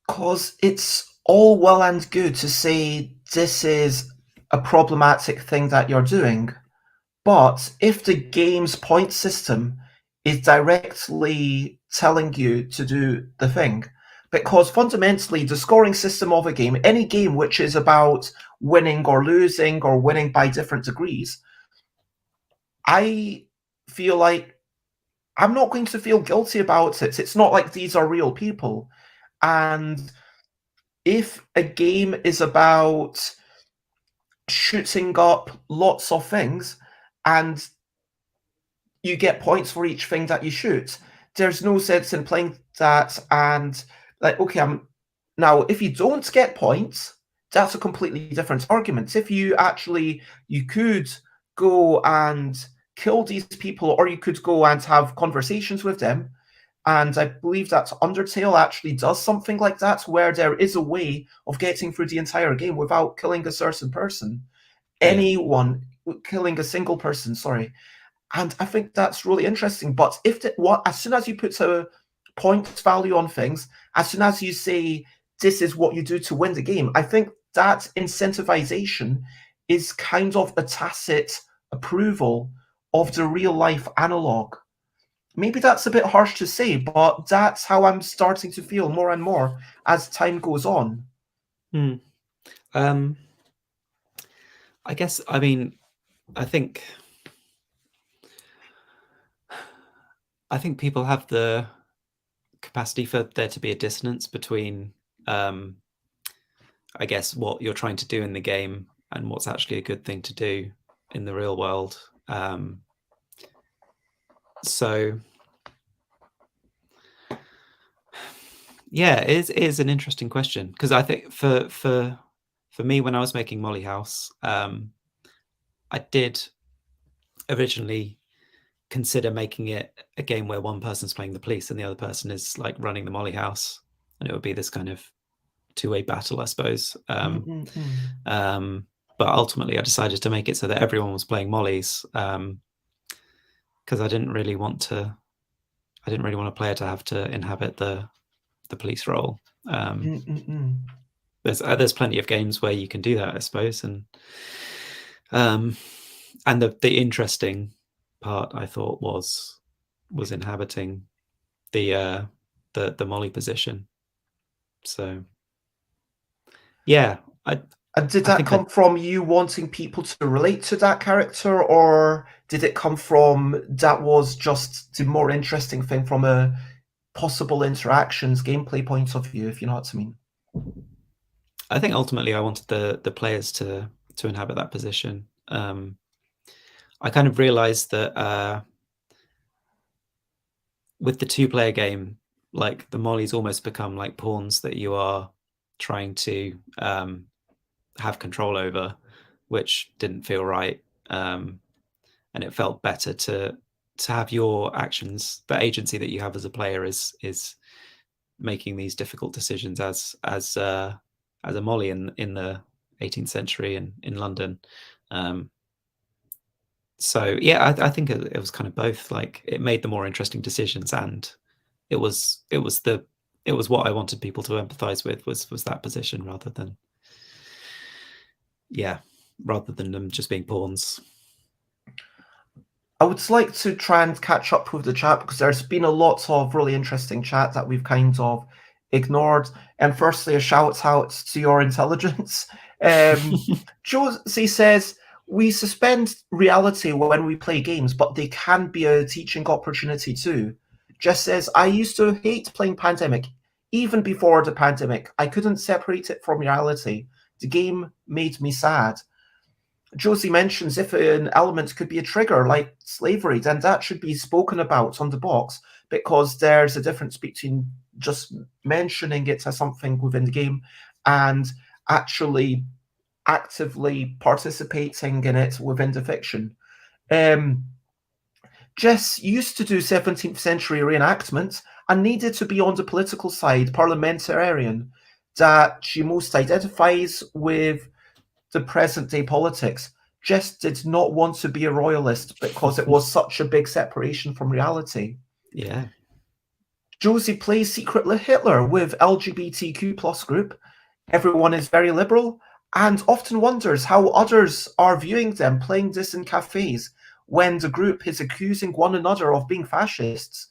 Because it's all well and good to say this is a problematic thing that you're doing, but if the game's point system is directly telling you to do the thing, because fundamentally the scoring system of a game, any game which is about winning or losing or winning by different degrees, I feel like I'm not going to feel guilty about it. It's not like these are real people. And if a game is about shooting up lots of things and you get points for each thing that you shoot, there's no sense in playing that and like, okay, now if you don't get points, that's a completely different argument. If you could go and kill these people, or you could go and have conversations with them, and I believe that Undertale actually does something like that, where there is a way of getting through the entire game without killing a certain person. Anyone killing a single person, sorry. And I think that's really interesting. But as soon as you put a point value on things, as soon as you say this is what you do to win the game, I think that incentivization is kind of a tacit approval of the real life analog. Maybe that's a bit harsh to say, but that's how I'm starting to feel more and more as time goes on.
I guess, I mean, I think people have the capacity for there to be a dissonance between, I guess, what you're trying to do in the game and what's actually a good thing to do in the real world. So, yeah, it is an interesting question, because I think for me, when I was making Molly House, I did originally consider making it a game where one person's playing the police and the other person is like running the Molly House, and it would be this kind of two-way battle, I suppose. ultimately I decided to make it so that everyone was playing Mollies, because I didn't really want a player to have to inhabit the police role. There's plenty of games where you can do that, I suppose, and the interesting part I thought was inhabiting the Molly position. So yeah,
and did that come from you wanting people to relate to that character, or did it come from that was just the more interesting thing from a possible interactions gameplay point of view, if you know what I mean?
I think ultimately I wanted the players to inhabit that position. I kind of realized that with the 2-player game, like the Mollies almost become like pawns that you are trying to have control over, which didn't feel right. And it felt better to have your actions, the agency that you have as a player is making these difficult decisions as a Molly in the 18th century in London. So yeah, I think it was kind of both. Like it made the more interesting decisions, and it was what I wanted people to empathize with was that position rather than them just being pawns.
I would like to try and catch up with the chat because there's been a lot of really interesting chat that we've kind of ignored. And firstly, a shout out to your intelligence. Josie says, we suspend reality when we play games, but they can be a teaching opportunity too. Jess says, I used to hate playing Pandemic. Even before the pandemic, I couldn't separate it from reality. The game made me sad. Josie mentions if an element could be a trigger like slavery, then that should be spoken about on the box, because there's a difference between just mentioning it as something within the game and actually actively participating in it within the fiction. Jess used to do 17th century reenactments and needed to be on the political side, parliamentarian, that she most identifies with the present day politics. Jess did not want to be a royalist because it was such a big separation from reality.
Yeah.
Josie plays Secret Hitler with LGBTQ plus group. Everyone is very liberal and often wonders how others are viewing them playing this in cafes when the group is accusing one another of being fascists.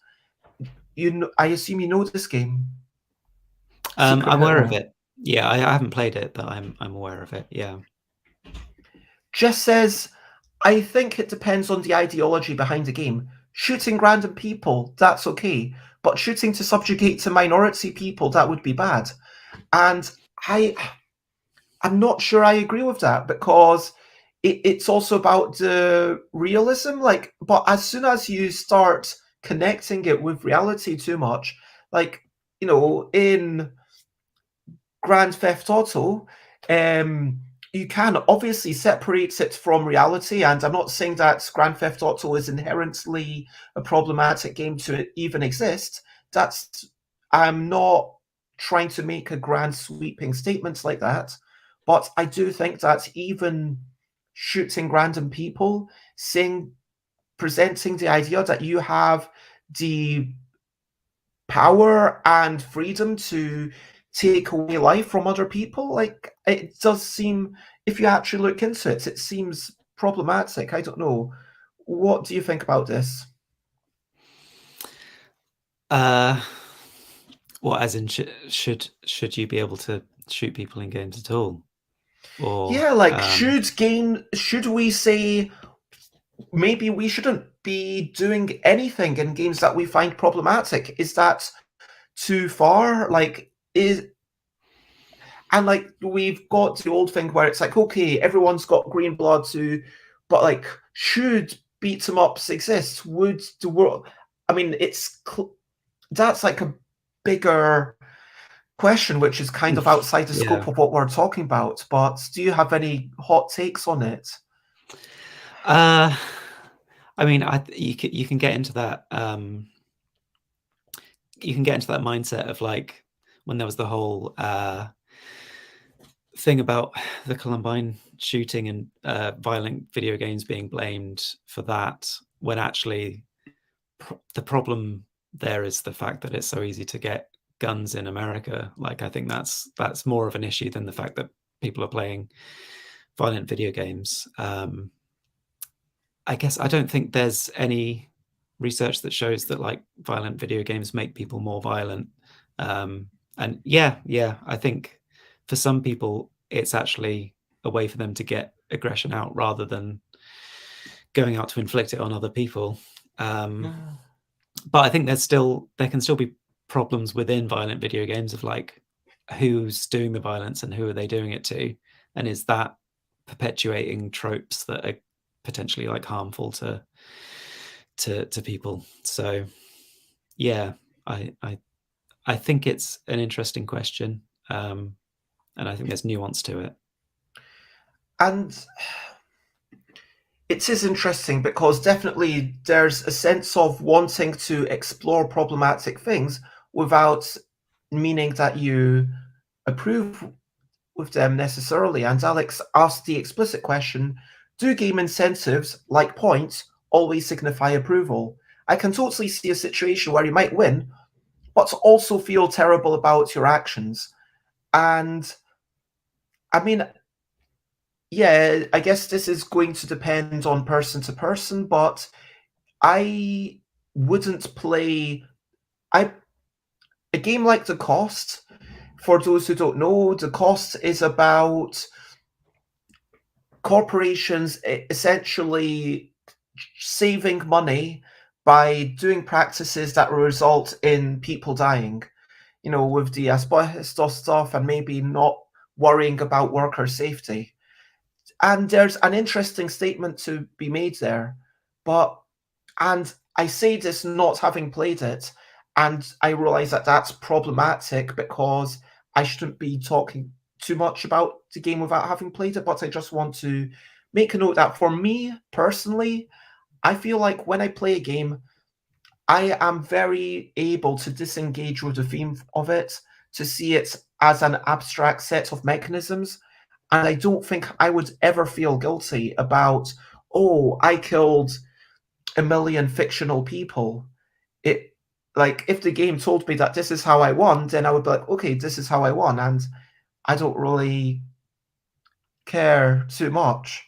I assume you know this game.
I'm aware of it. Yeah, I haven't played it, but I'm aware of it. Yeah.
Jess says, I think it depends on the ideology behind the game. Shooting random people, that's okay. But shooting to subjugate to minority people, that would be bad. And I'm not sure I agree with that, because it's also about the realism. Like, but as soon as you start connecting it with reality too much, like, in Grand Theft Auto, you can obviously separate it from reality, and I'm not saying that Grand Theft Auto is inherently a problematic game to even exist. I'm not trying to make a grand sweeping statement like that, but I do think that even shooting random people, presenting the idea that you have the power and freedom to take away life from other people, like, it does seem, if you actually look into it, it seems problematic. I don't know. What do you think about this?
What, as in should you be able to shoot people in games at all? Or
yeah, like, should we say maybe we shouldn't be doing anything in games that we find problematic? Is that too far? And like, we've got the old thing where it's like, okay, everyone's got green blood too, but like, should beat 'em ups exist? Would the world? I mean, that's like a bigger question, which is kind of outside the scope of what we're talking about. But do you have any hot takes on it?
I mean, you can get into that. You can get into that mindset of like when there was the whole thing about the Columbine shooting and violent video games being blamed for that, when actually the problem there is the fact that it's so easy to get guns in America. Like, I think that's more of an issue than the fact that people are playing violent video games. I guess I don't think there's any research that shows that like violent video games make people more violent. And yeah, I think for some people it's actually a way for them to get aggression out rather than going out to inflict it on other people. But I think there can still be problems within violent video games of like who's doing the violence and who are they doing it to, and is that perpetuating tropes that are potentially like harmful to people. So yeah, I think it's an interesting question, and I think there's nuance to it.
And it is interesting because definitely there's a sense of wanting to explore problematic things without meaning that you approve with them necessarily. And Alex asked the explicit question, do game incentives, like points, always signify approval? I can totally see a situation where you might win, but also feel terrible about your actions. And I mean, yeah, I guess this is going to depend on person to person, but I wouldn't play a game like The Cost. For those who don't know, The Cost is about corporations essentially saving money by doing practices that will result in people dying. You know, with the asbestos stuff and maybe not worrying about worker safety. And there's an interesting statement to be made there. And I say this not having played it, and I realize that that's problematic because I shouldn't be talking too much about the game without having played it, but I just want to make a note that for me personally, I feel like when I play a game, I am very able to disengage with the theme of it, to see it as an abstract set of mechanisms. And I don't think I would ever feel guilty about, oh, I killed a million fictional people. It like if the game told me that this is how I won, then I would be like, okay, this is how I won, and I don't really care too much.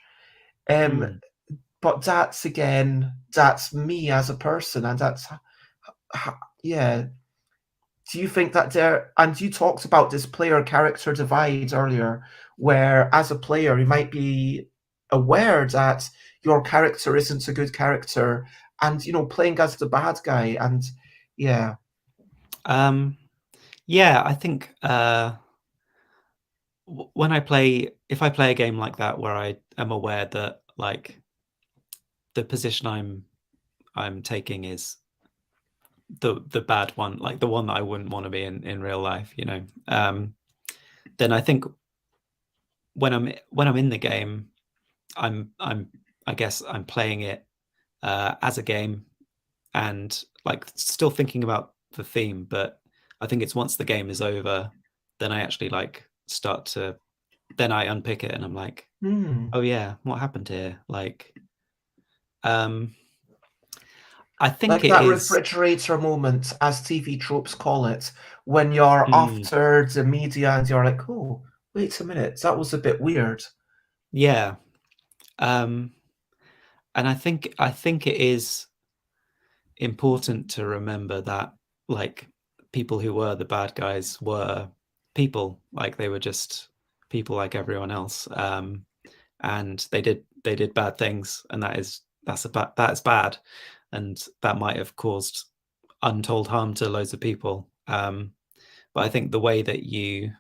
But that's me as a person, and yeah. Do you think that and you talked about this player character divide earlier, where as a player you might be aware that your character isn't a good character, and playing as the bad guy, and yeah.
Yeah, I think if I play a game like that where I am aware that like the position I'm taking is the bad one, like the one that I wouldn't want to be in real life, then I think when I'm in the game, I guess I'm playing it as a game and like still thinking about the theme, but I think it's once the game is over, then I actually like then I unpick it and I'm like, oh yeah, what happened here? Like, I think
like
it
that
is
refrigerator moment, as TV tropes call it, when you're after the media and you're like, oh, wait a minute, that was a bit weird.
Yeah. And I think it is important to remember that like people who were the bad guys were people, like they were just people like everyone else. And they did bad things, and that's bad, and that might have caused untold harm to loads of people. But I think the way you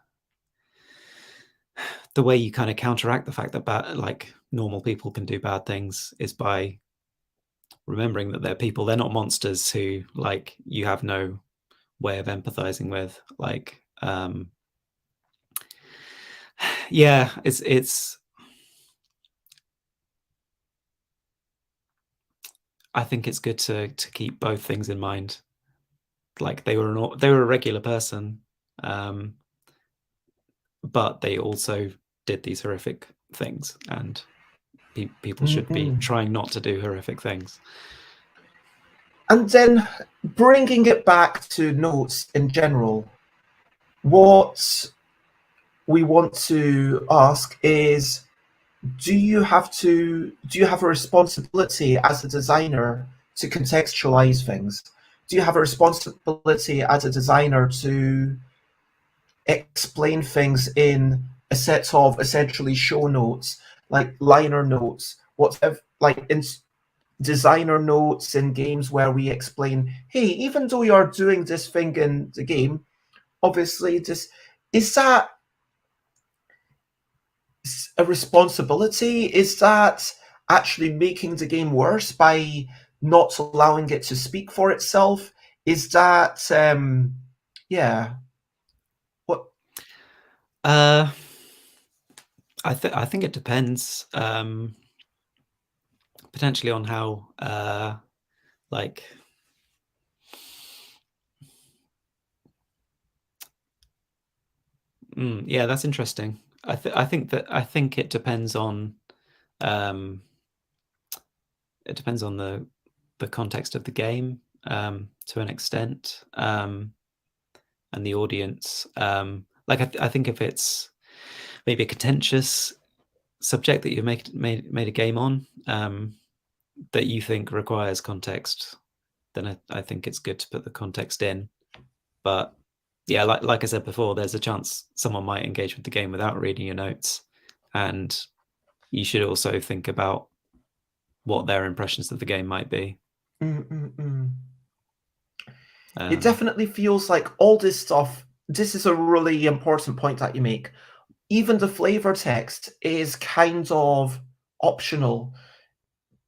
kind of counteract the fact that like normal people can do bad things is by remembering that they're people. They're not monsters who like you have no way of empathizing with. Like, yeah, it's. I think it's good to keep both things in mind. Like they were a regular person, but they also did these horrific things, and people should be trying not to do horrific things.
And then bringing it back to notes in general, what we want to ask is, do you have a responsibility as a designer to contextualize things? Do you have a responsibility as a designer to explain things in a set of essentially show notes, like liner notes, whatever, like in designer notes in games where we explain, hey, even though you're doing this thing in the game, obviously this is that a responsibility? Is that actually making the game worse by not allowing it to speak for itself? Is that yeah? What?
I think it depends, potentially on how like yeah, that's interesting. I think it depends on the context of the game, to an extent, and the audience. Like I think if it's maybe a contentious subject that you made a game on, that you think requires context, then I think it's good to put the context in. But yeah, like I said before, there's a chance someone might engage with the game without reading your notes, and you should also think about what their impressions of the game might be.
It definitely feels like all this stuff, this is a really important point that you make. Even the flavor text is kind of optional.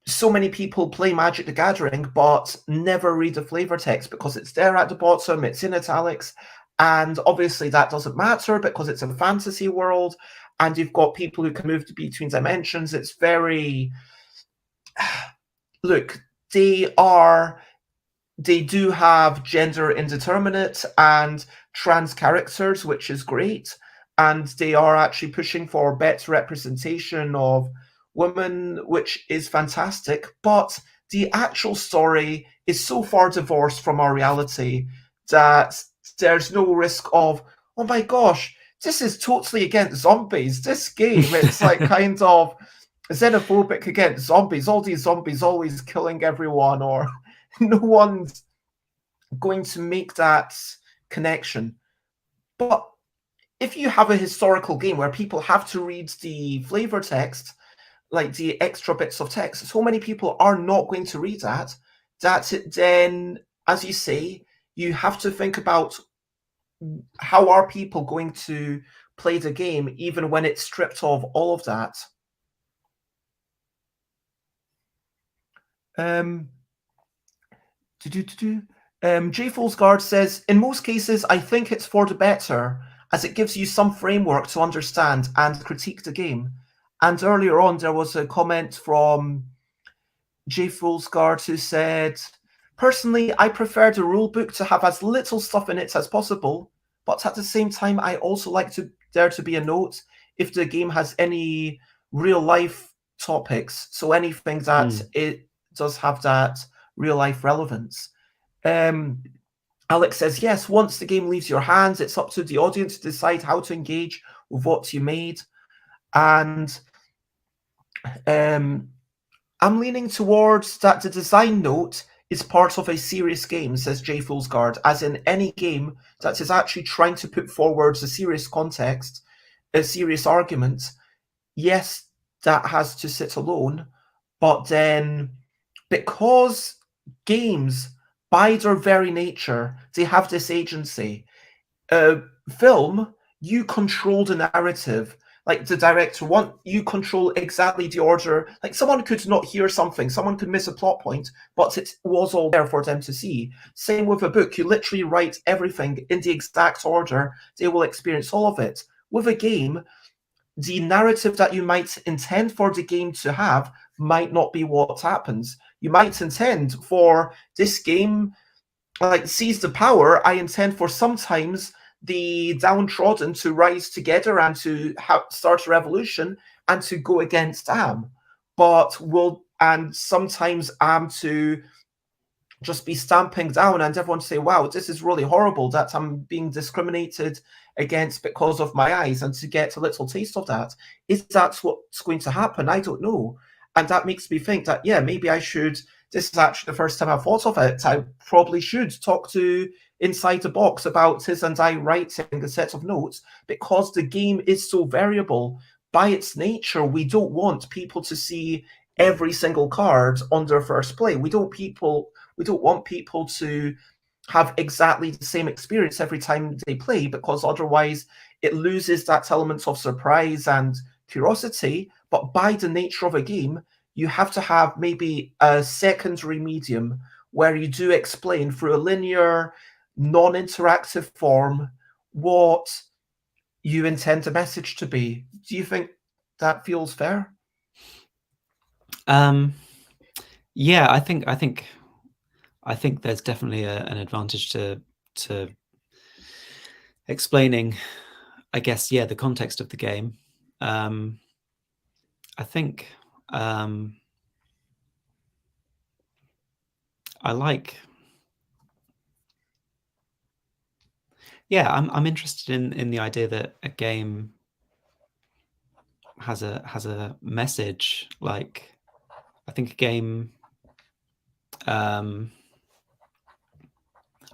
So many people play Magic the Gathering but never read the flavor text because it's there at the bottom, it's in italics, and obviously that doesn't matter because it's a fantasy world and you've got people who can move between dimensions. It's very... Look, they do have gender indeterminate and trans characters, which is great, and they are actually pushing for better representation of women, which is fantastic, but the actual story is so far divorced from our reality that there's no risk of, oh my gosh, this is totally against zombies, this game. It's like kind of xenophobic against zombies, all these zombies always killing everyone, or no one's going to make that connection. But if you have a historical game where people have to read the flavor text, like the extra bits of text, so many people are not going to read that, then, as you say, you have to think about how are people going to play the game even when it's stripped of all of that. J Folsgard says, in most cases, I think it's for the better, as it gives you some framework to understand and critique the game. And earlier on, there was a comment from J Folsgard who said, personally, I prefer the rulebook to have as little stuff in it as possible, but at the same time, I also like there to be a note if the game has any real-life topics, so anything that it does have that real-life relevance. Alex says, yes, once the game leaves your hands, it's up to the audience to decide how to engage with what you made. And I'm leaning towards that the design note is part of a serious game, says J Foolsguard, as in any game that is actually trying to put forward a serious context, a serious argument. Yes, that has to sit alone, but then because games, by their very nature, they have this agency. Film, you control the narrative. Like the director, you control exactly the order. Like someone could not hear something, someone could miss a plot point, but it was all there for them to see. Same with a book, you literally write everything in the exact order. They will experience all of it. With a game, the narrative that you might intend for the game to have might not be what happens. You might intend for this game, like Seize the Power, I intend for sometimes the downtrodden to rise together and to start a revolution and to go against Am, and sometimes Am to just be stamping down and everyone say, wow, this is really horrible that I'm being discriminated against because of my eyes, and to get a little taste of that. Is that what's going to happen? I don't know. And that makes me think that, yeah, maybe I should, this is actually the first time I've thought of it, I probably should talk to Inside the Box about his and I writing a set of notes, because the game is so variable. By its nature, we don't want people to see every single card on their first play. We don't want people to have exactly the same experience every time they play, because otherwise it loses that element of surprise and curiosity. But by the nature of a game, you have to have maybe a secondary medium where you do explain through a linear, non-interactive form what you intend the message to be. Do you think that feels fair?
Yeah, I think there's definitely an advantage to explaining, I guess, yeah, the context of the game. I think I like. Yeah, I'm interested in the idea that a game has a message. Like, I think a game. I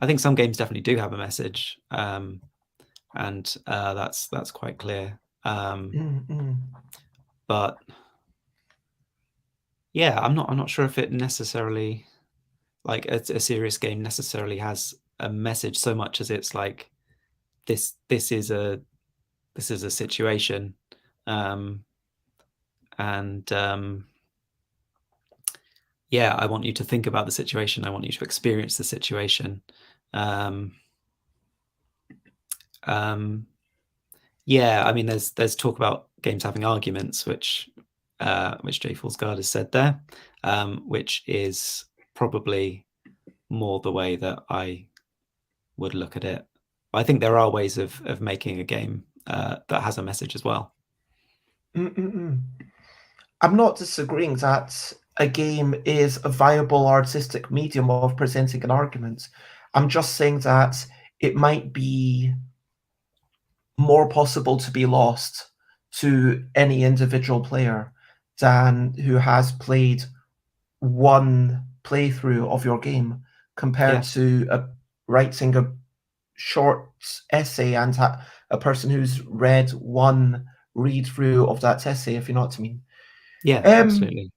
think some games definitely do have a message, and that's quite clear. But yeah, I'm not sure if it necessarily, like, a serious game necessarily has a message so much as it's like this is a situation, and yeah, I want you to think about the situation. I want you to experience the situation. Yeah, I mean, there's talk about games having arguments, which J. Guard has said there, which is probably more the way that I would look at it. I think there are ways of making a game that has a message as well.
I'm not disagreeing that a game is a viable artistic medium of presenting an argument. I'm just saying that it might be more possible to be lost to any individual player than who has played one playthrough of your game, compared to writing a short essay and a person who's read one read through of that essay, if you know what I mean.
Yeah, absolutely.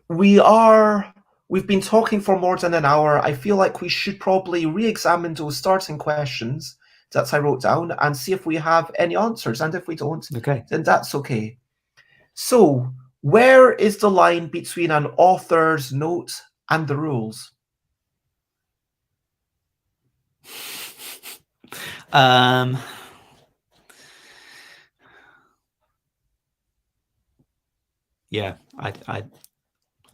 We've been talking for more than an hour. I feel like we should probably re-examine those starting questions that I wrote down and see if we have any answers. And if we don't, then that's okay. So, where is the line between an author's note and the rules?
Yeah, I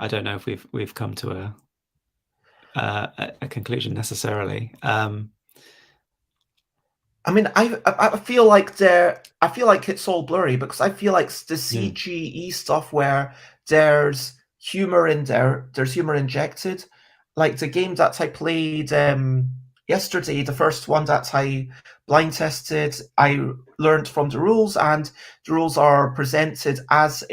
don't know if we've come to a conclusion necessarily.
I mean, I feel like it's all blurry, because I feel like the CGE stuff where there's humor in there, there's humor injected. Like the game that I played yesterday, the first one that I blind tested, I learned from the rules, and the rules are presented as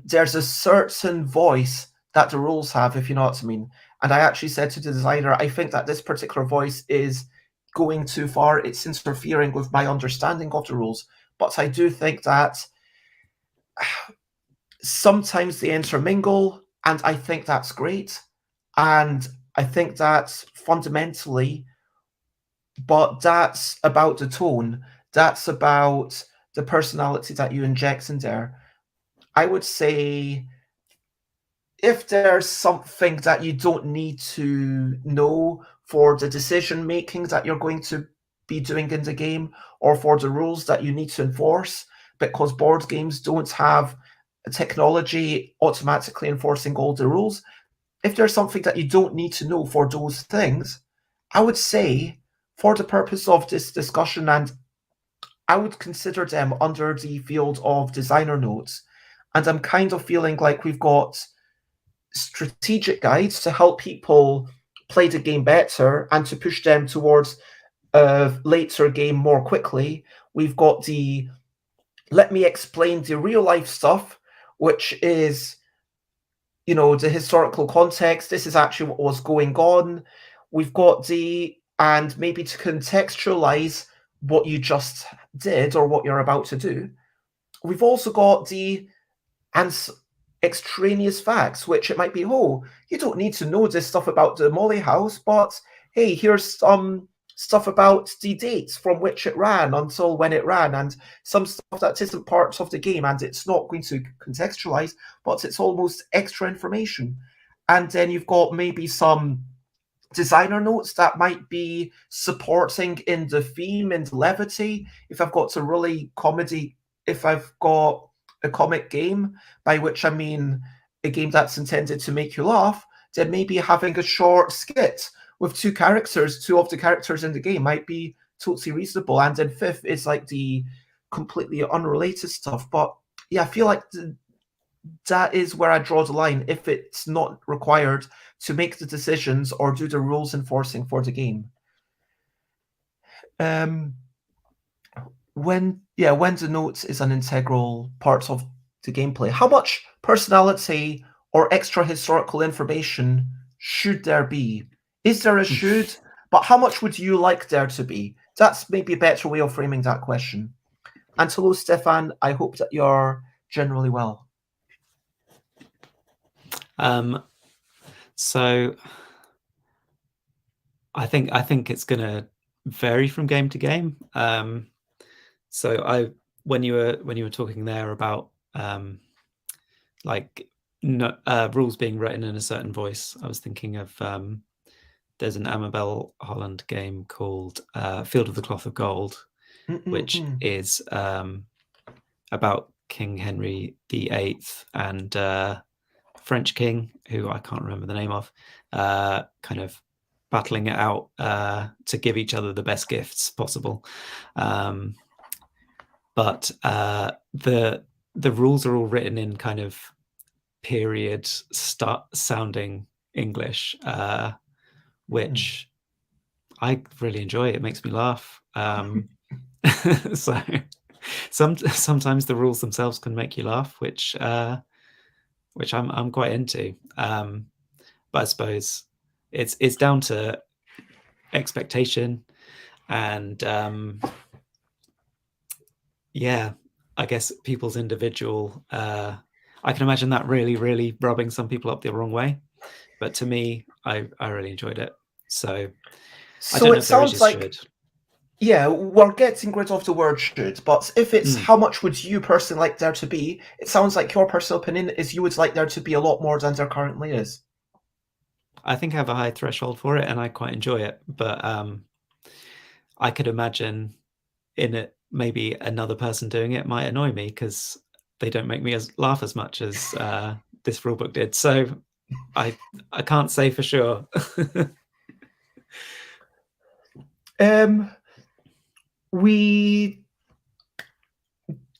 there's a certain voice that the rules have, if you know what I mean. And I actually said to the designer, I think that this particular voice is going too far. It's interfering with my understanding of the rules. But I do think that sometimes they intermingle, and I think that's great. And I think that's fundamentally, but that's about the tone. That's about the personality that you inject in there. I would say if there's something that you don't need to know for the decision making that you're going to be doing in the game, or for the rules that you need to enforce, because board games don't have technology automatically enforcing all the rules, if there's something that you don't need to know for those things, I would say for the purpose of this discussion, and I would consider them under the field of designer notes. And I'm kind of feeling like we've got strategic guides to help people play the game better and to push them towards a later game more quickly. We've got the let me explain the real life stuff, which is, you know, the historical context. This is actually what was going on. We've got the, and maybe to contextualize what you just did or what you're about to do. We've also got the extraneous facts, which it might be, oh, you don't need to know this stuff about the Molly house, but hey, here's some stuff about the dates from which it ran until when it ran, and some stuff that isn't part of the game, and it's not going to contextualize, but it's almost extra information. And then you've got maybe some designer notes that might be supporting in the theme and levity. If I've got a really comedy, if I've got a comic game, by which I mean a game that's intended to make you laugh, then maybe having a short skit with two of the characters in the game might be totally reasonable. And then fifth is like the completely unrelated stuff. But yeah, I feel like that is where I draw the line if it's not required to make the decisions or do the rules enforcing for the game. When the notes is an integral part of the gameplay, how much personality or extra historical information should there be? Is there a should, but how much would you like there to be? That's maybe a better way of framing that question. And hello, Stefan. I hope that you're generally well.
So I think it's going to vary from game to game. So when you were talking there about rules being written in a certain voice, I was thinking of there's an Amabel Holland game called Field of the Cloth of Gold, which is about King Henry VIII and French king, who I can't remember the name of, kind of battling it out to give each other the best gifts possible. But the rules are all written in kind of period sounding English, which I really enjoy. It makes me laugh. So sometimes the rules themselves can make you laugh, which I'm quite into. But I suppose it's down to expectation and I guess people's individual. I can imagine that really rubbing some people up the wrong way, but to me, I really enjoyed it. So I don't know
it sounds like
should.
Yeah, we're getting rid of the word should, but if it's how much would you personally like there to be, it sounds like your personal opinion is you would like there to be a lot more than there currently is.
I think I have a high threshold for it and I quite enjoy it, but I could imagine in it maybe another person doing it might annoy me because they don't make me laugh as much as this rulebook did. So I can't say for sure.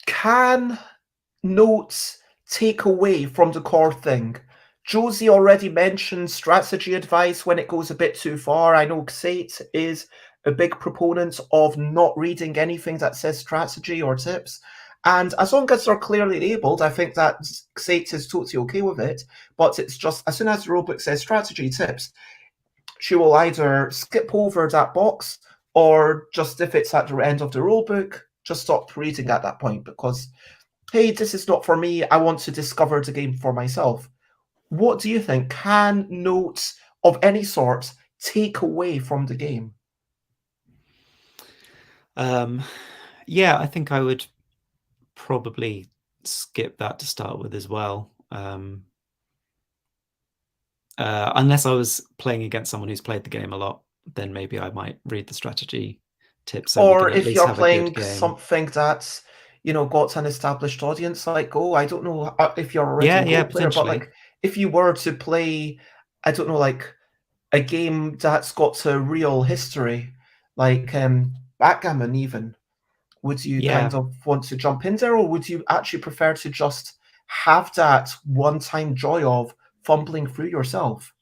Can notes take away from the core thing? Josie already mentioned strategy advice when it goes a bit too far. I know Xate is a big proponent of not reading anything that says strategy or tips. And as long as they're clearly labeled, I think that Xate is totally okay with it. But it's just, as soon as the rulebook says strategy tips, she will either skip over that box or just, if it's at the end of the rulebook, just stop reading at that point because, hey, this is not for me. I want to discover the game for myself. What do you think? Can notes of any sort take away from the game?
Yeah, I think I would probably skip that to start with as well. Unless I was playing against someone who's played the game a lot, then maybe I might read the strategy tips. So
or if you're playing something that's, you know, got an established audience, like, oh, I don't know if you're already a Go player, but like if you were to play, I don't know, like a game that's got a real history, like backgammon even? Would you kind of want to jump in there, or would you actually prefer to just have that one-time joy of fumbling through yourself?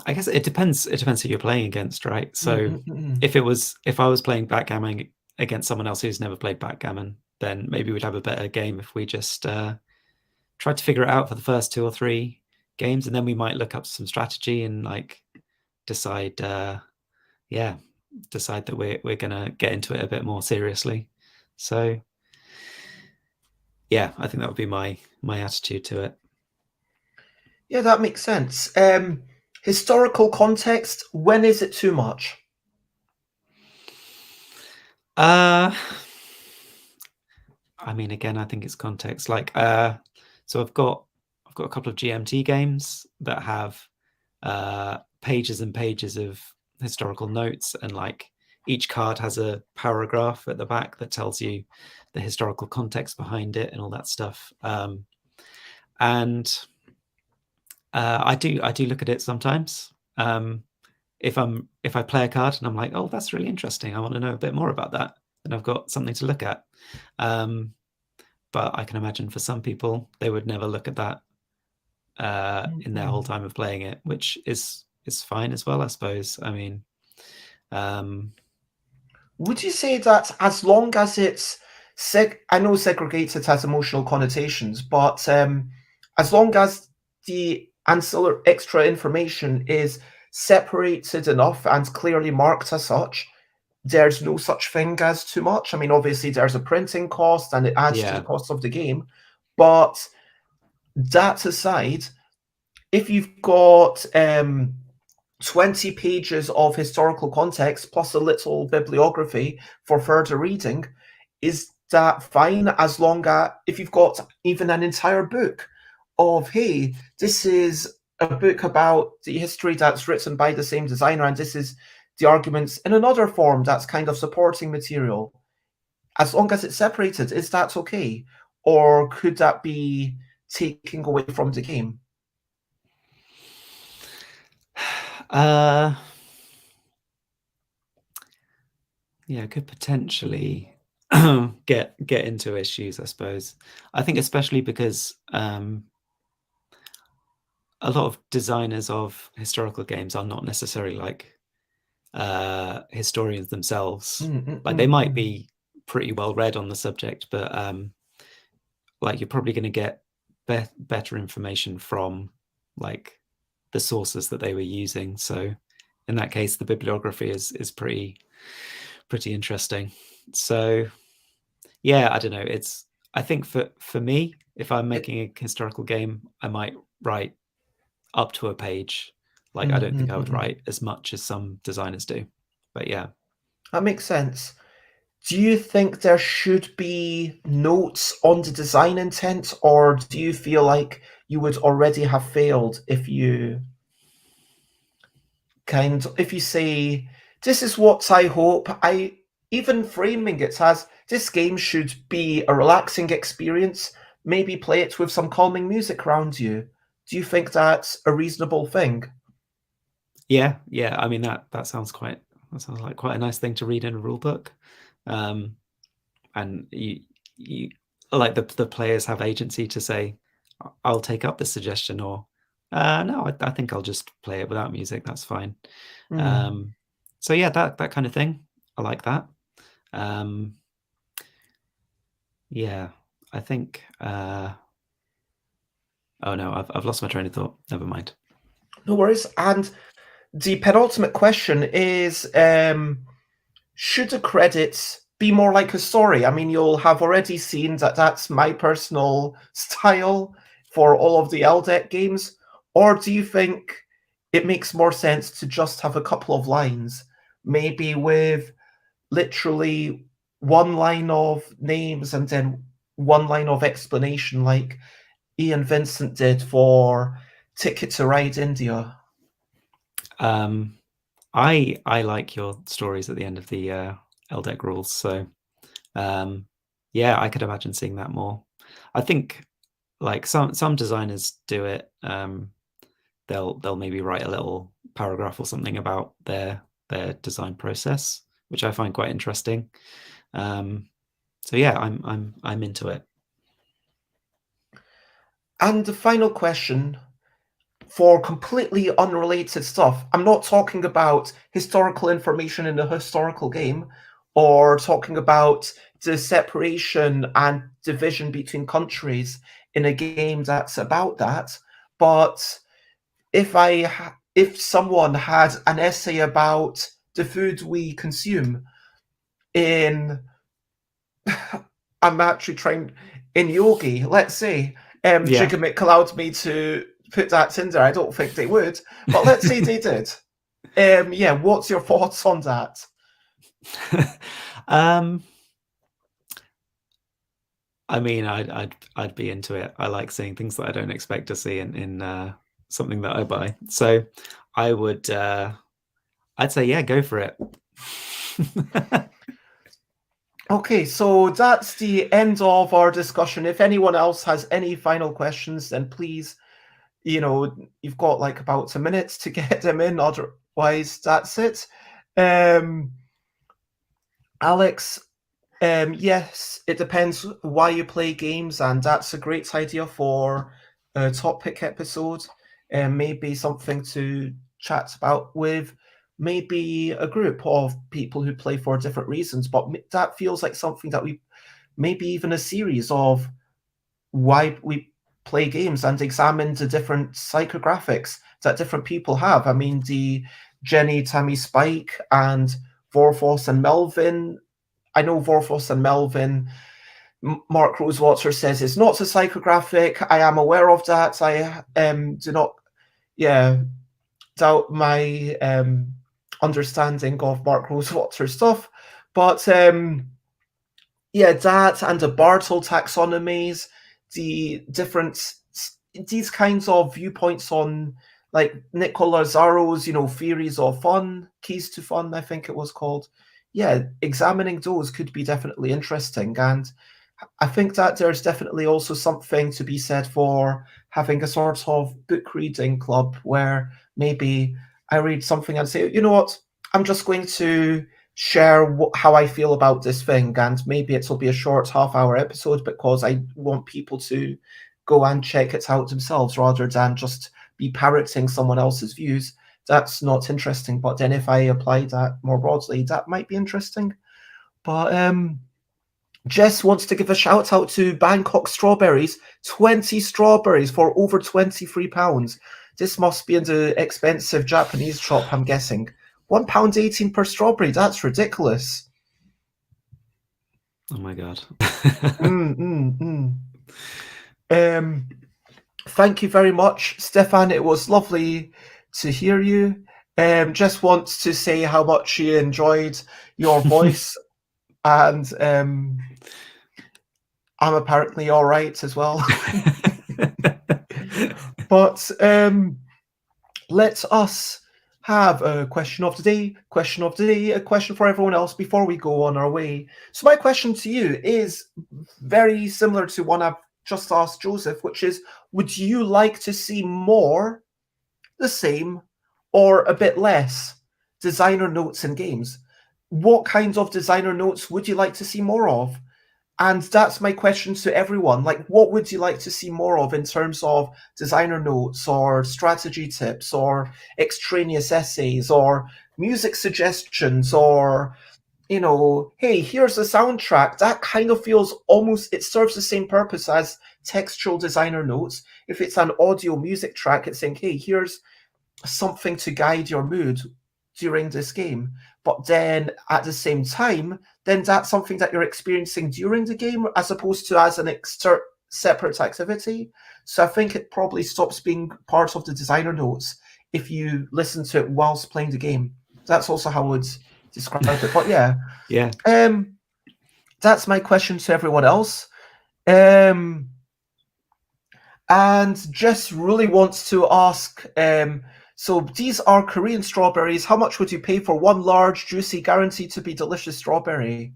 I guess it depends. It depends who you're playing against, right? So if I was playing backgammon against someone else who's never played backgammon, then maybe we'd have a better game if we just tried to figure it out for the first 2 or 3 games, and then we might look up some strategy and like decide, decide that we're gonna get into it a bit more seriously. So yeah, I think that would be my attitude to it.
Yeah, that makes sense. Historical context, when is it too much?
I mean, again, I think it's context. Like, so I've got a couple of GMT games that have pages and pages of historical notes, and like each card has a paragraph at the back that tells you the historical context behind it and all that stuff. And I do look at it sometimes. If I play a card and I'm like, oh, that's really interesting, I want to know a bit more about that, then I've got something to look at. But I can imagine for some people they would never look at that in their whole time of playing it, which is fine as well, I suppose. I mean,
would you say that as long as it's I know segregated has emotional connotations, but as long as the ancillary extra information is separated enough and clearly marked as such, there's no such thing as too much. I mean, obviously there's a printing cost and it adds to the cost of the game, but that aside, if you've got 20 pages of historical context plus a little bibliography for further reading, is that fine? As long as if you've got even an entire book of, hey, this is a book about the history that's written by the same designer, and this is the arguments in another form that's kind of supporting material. As long as it's separated, is that okay? Or could that be taking away from the game?
Yeah, could potentially get into issues, I suppose. I think especially because a lot of designers of historical games are not necessarily like historians themselves. Like they might be pretty well read on the subject, but like you're probably going to get better information from like the sources that they were using. So in that case, the bibliography is pretty interesting. So yeah, I don't know. I think for me, if I'm making a historical game, I might write up to a page. Like I don't think I would write as much as some designers do. But yeah.
That makes sense. Do you think there should be notes on the design intent, or do you feel like you would already have failed if you say, this is what I hope, even framing it as this game should be a relaxing experience, maybe play it with some calming music around you. Do you think that's a reasonable thing?
Yeah. I mean that sounds like quite a nice thing to read in a rule book. And you like the players have agency to say, I'll take up this suggestion, or no, I think I'll just play it without music. That's fine. So yeah, that kind of thing. I like that. Yeah, I think. Oh no, I've lost my train of thought. Never mind.
No worries. And the penultimate question is, should the credits be more like a story? I mean, you'll have already seen that that's my personal style for all of the LDEC games. Or do you think it makes more sense to just have a couple of lines, maybe with literally one line of names and then one line of explanation, like Ian Vincent did for Ticket to Ride India?
I like your stories at the end of the LDEC rules, so yeah, I could imagine seeing that more. I think like some designers do it. They'll maybe write a little paragraph or something about their their design process, which I find quite interesting. So yeah, I'm into it.
And the final question, for completely unrelated stuff, I'm not talking about historical information in a historical game, or talking about the separation and division between countries in a game that's about that. But if someone had an essay about the food we consume in I'm actually trying in Yogi, let's say,
Yeah.
Jigamic allowed me to put that in there. I don't think they would, but let's say they did. Yeah, what's your thoughts on that?
I mean, I'd be into it. I like seeing things that I don't expect to see in something that I buy. So I would, I'd say, yeah, go for it.
Okay, so that's the end of our discussion. If anyone else has any final questions, then please, you've got like about a minute to get them in. Otherwise, that's it. Alex, yes, it depends why you play games, and that's a great idea for a topic episode. Maybe something to chat about with maybe a group of people who play for different reasons. But that feels like something that maybe even a series of why we play games and examine the different psychographics that different people have. I mean, the Jenny, Tammy, Spike, and Vorfos and Melvin. I know Vorfos and Melvin, Mark Rosewater says it's not a psychographic. I am aware of that. I do not, doubt my understanding of Mark Rosewater stuff. But that and the Bartle taxonomies, these kinds of viewpoints on like Nicola Lazzaro's, theories of fun, keys to fun, I think it was called. Yeah, examining those could be definitely interesting. And I think that there's definitely also something to be said for having a sort of book reading club where maybe I read something and say, you know what, I'm just going to share how I feel about this thing, and maybe it'll be a short half-hour episode because I want people to go and check it out themselves rather than just be parroting someone else's views. That's not interesting. But then if I apply that more broadly, that might be interesting. But Jess wants to give a shout out to Bangkok Strawberries. 20 strawberries for over £23. This must be in the expensive Japanese shop, I'm guessing. £1.18 per strawberry. That's ridiculous.
Oh my god.
Thank you very much, Stefan. It was lovely to hear you. Just wants to say how much she enjoyed your voice, and I'm apparently all right as well. But let us have a question of the day, a question for everyone else before we go on our way. So my question to you is very similar to one I've just asked Joseph, which is, would you like to see more, the same, or a bit less designer notes in games? What kinds of designer notes would you like to see more of? And that's my question to everyone. Like, what would you like to see more of in terms of designer notes or strategy tips or extraneous essays or music suggestions or, hey, here's a soundtrack. That kind of feels almost, it serves the same purpose as textual designer notes. If it's an audio music track, it's saying, hey, here's something to guide your mood during this game. But then at the same time, then that's something that you're experiencing during the game as opposed to as an separate activity. So I think it probably stops being part of the designer notes if you listen to it whilst playing the game. That's also how I would describe it. But yeah. That's my question to everyone else. And Jess really wants to ask, so these are Korean strawberries. How much would you pay for one large, juicy, guaranteed to be delicious strawberry?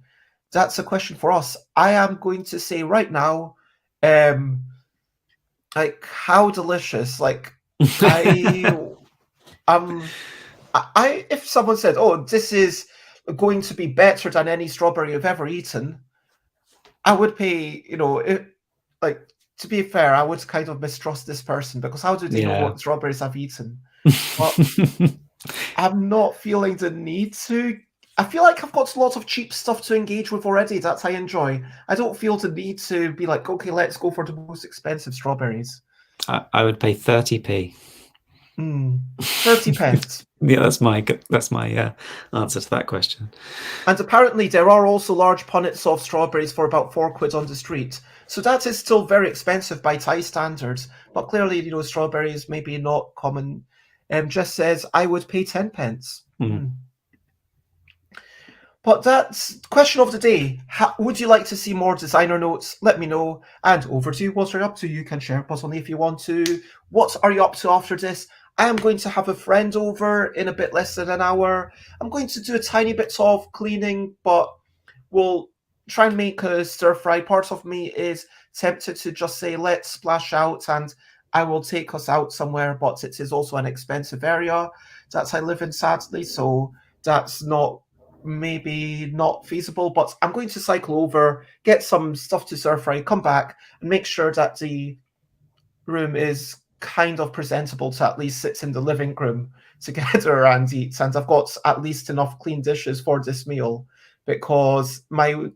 That's a question for us. I am going to say right now, like, how delicious. Like, I'm if someone said, "Oh, this is going to be better than any strawberry you've ever eaten," I would pay. Like, to be fair, I would kind of mistrust this person, because how do they know
Yeah.
what strawberries I've eaten? But I'm not feeling the need to. I feel like I've got a lot of cheap stuff to engage with already that I enjoy. I don't feel the need to be like, okay, let's go for the most expensive strawberries.
I would pay 30p.
30 pence.
Yeah, that's my answer to that question.
And apparently there are also large punnets of strawberries for about £4 on the street. So that is still very expensive by Thai standards. But clearly, strawberries maybe not common. Just says, I would pay 10 pence. But that's question of the day. Would you like to see more designer notes? Let me know. And over to you. What are you up to? You can share, but only if you want to. What are you up to after this? I am going to have a friend over in a bit less than an hour. I'm going to do a tiny bit of cleaning, but we'll try and make a stir fry. Part of me is tempted to just say, let's splash out, and I will take us out somewhere, but it is also an expensive area that I live in, sadly, so that's maybe not feasible. But I'm going to cycle over, get some stuff to stir fry, come back, and make sure that the room is kind of presentable to at least sit in the living room together and eat. And I've got at least enough clean dishes for this meal, because I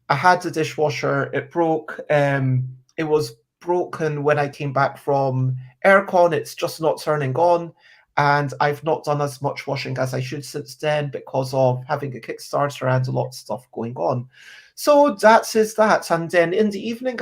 had the dishwasher, it broke. It was broken when I came back from aircon. It's just not turning on. And I've not done as much washing as I should since then, because of having a Kickstarter and a lot of stuff going on. So that is that. And then in the evening,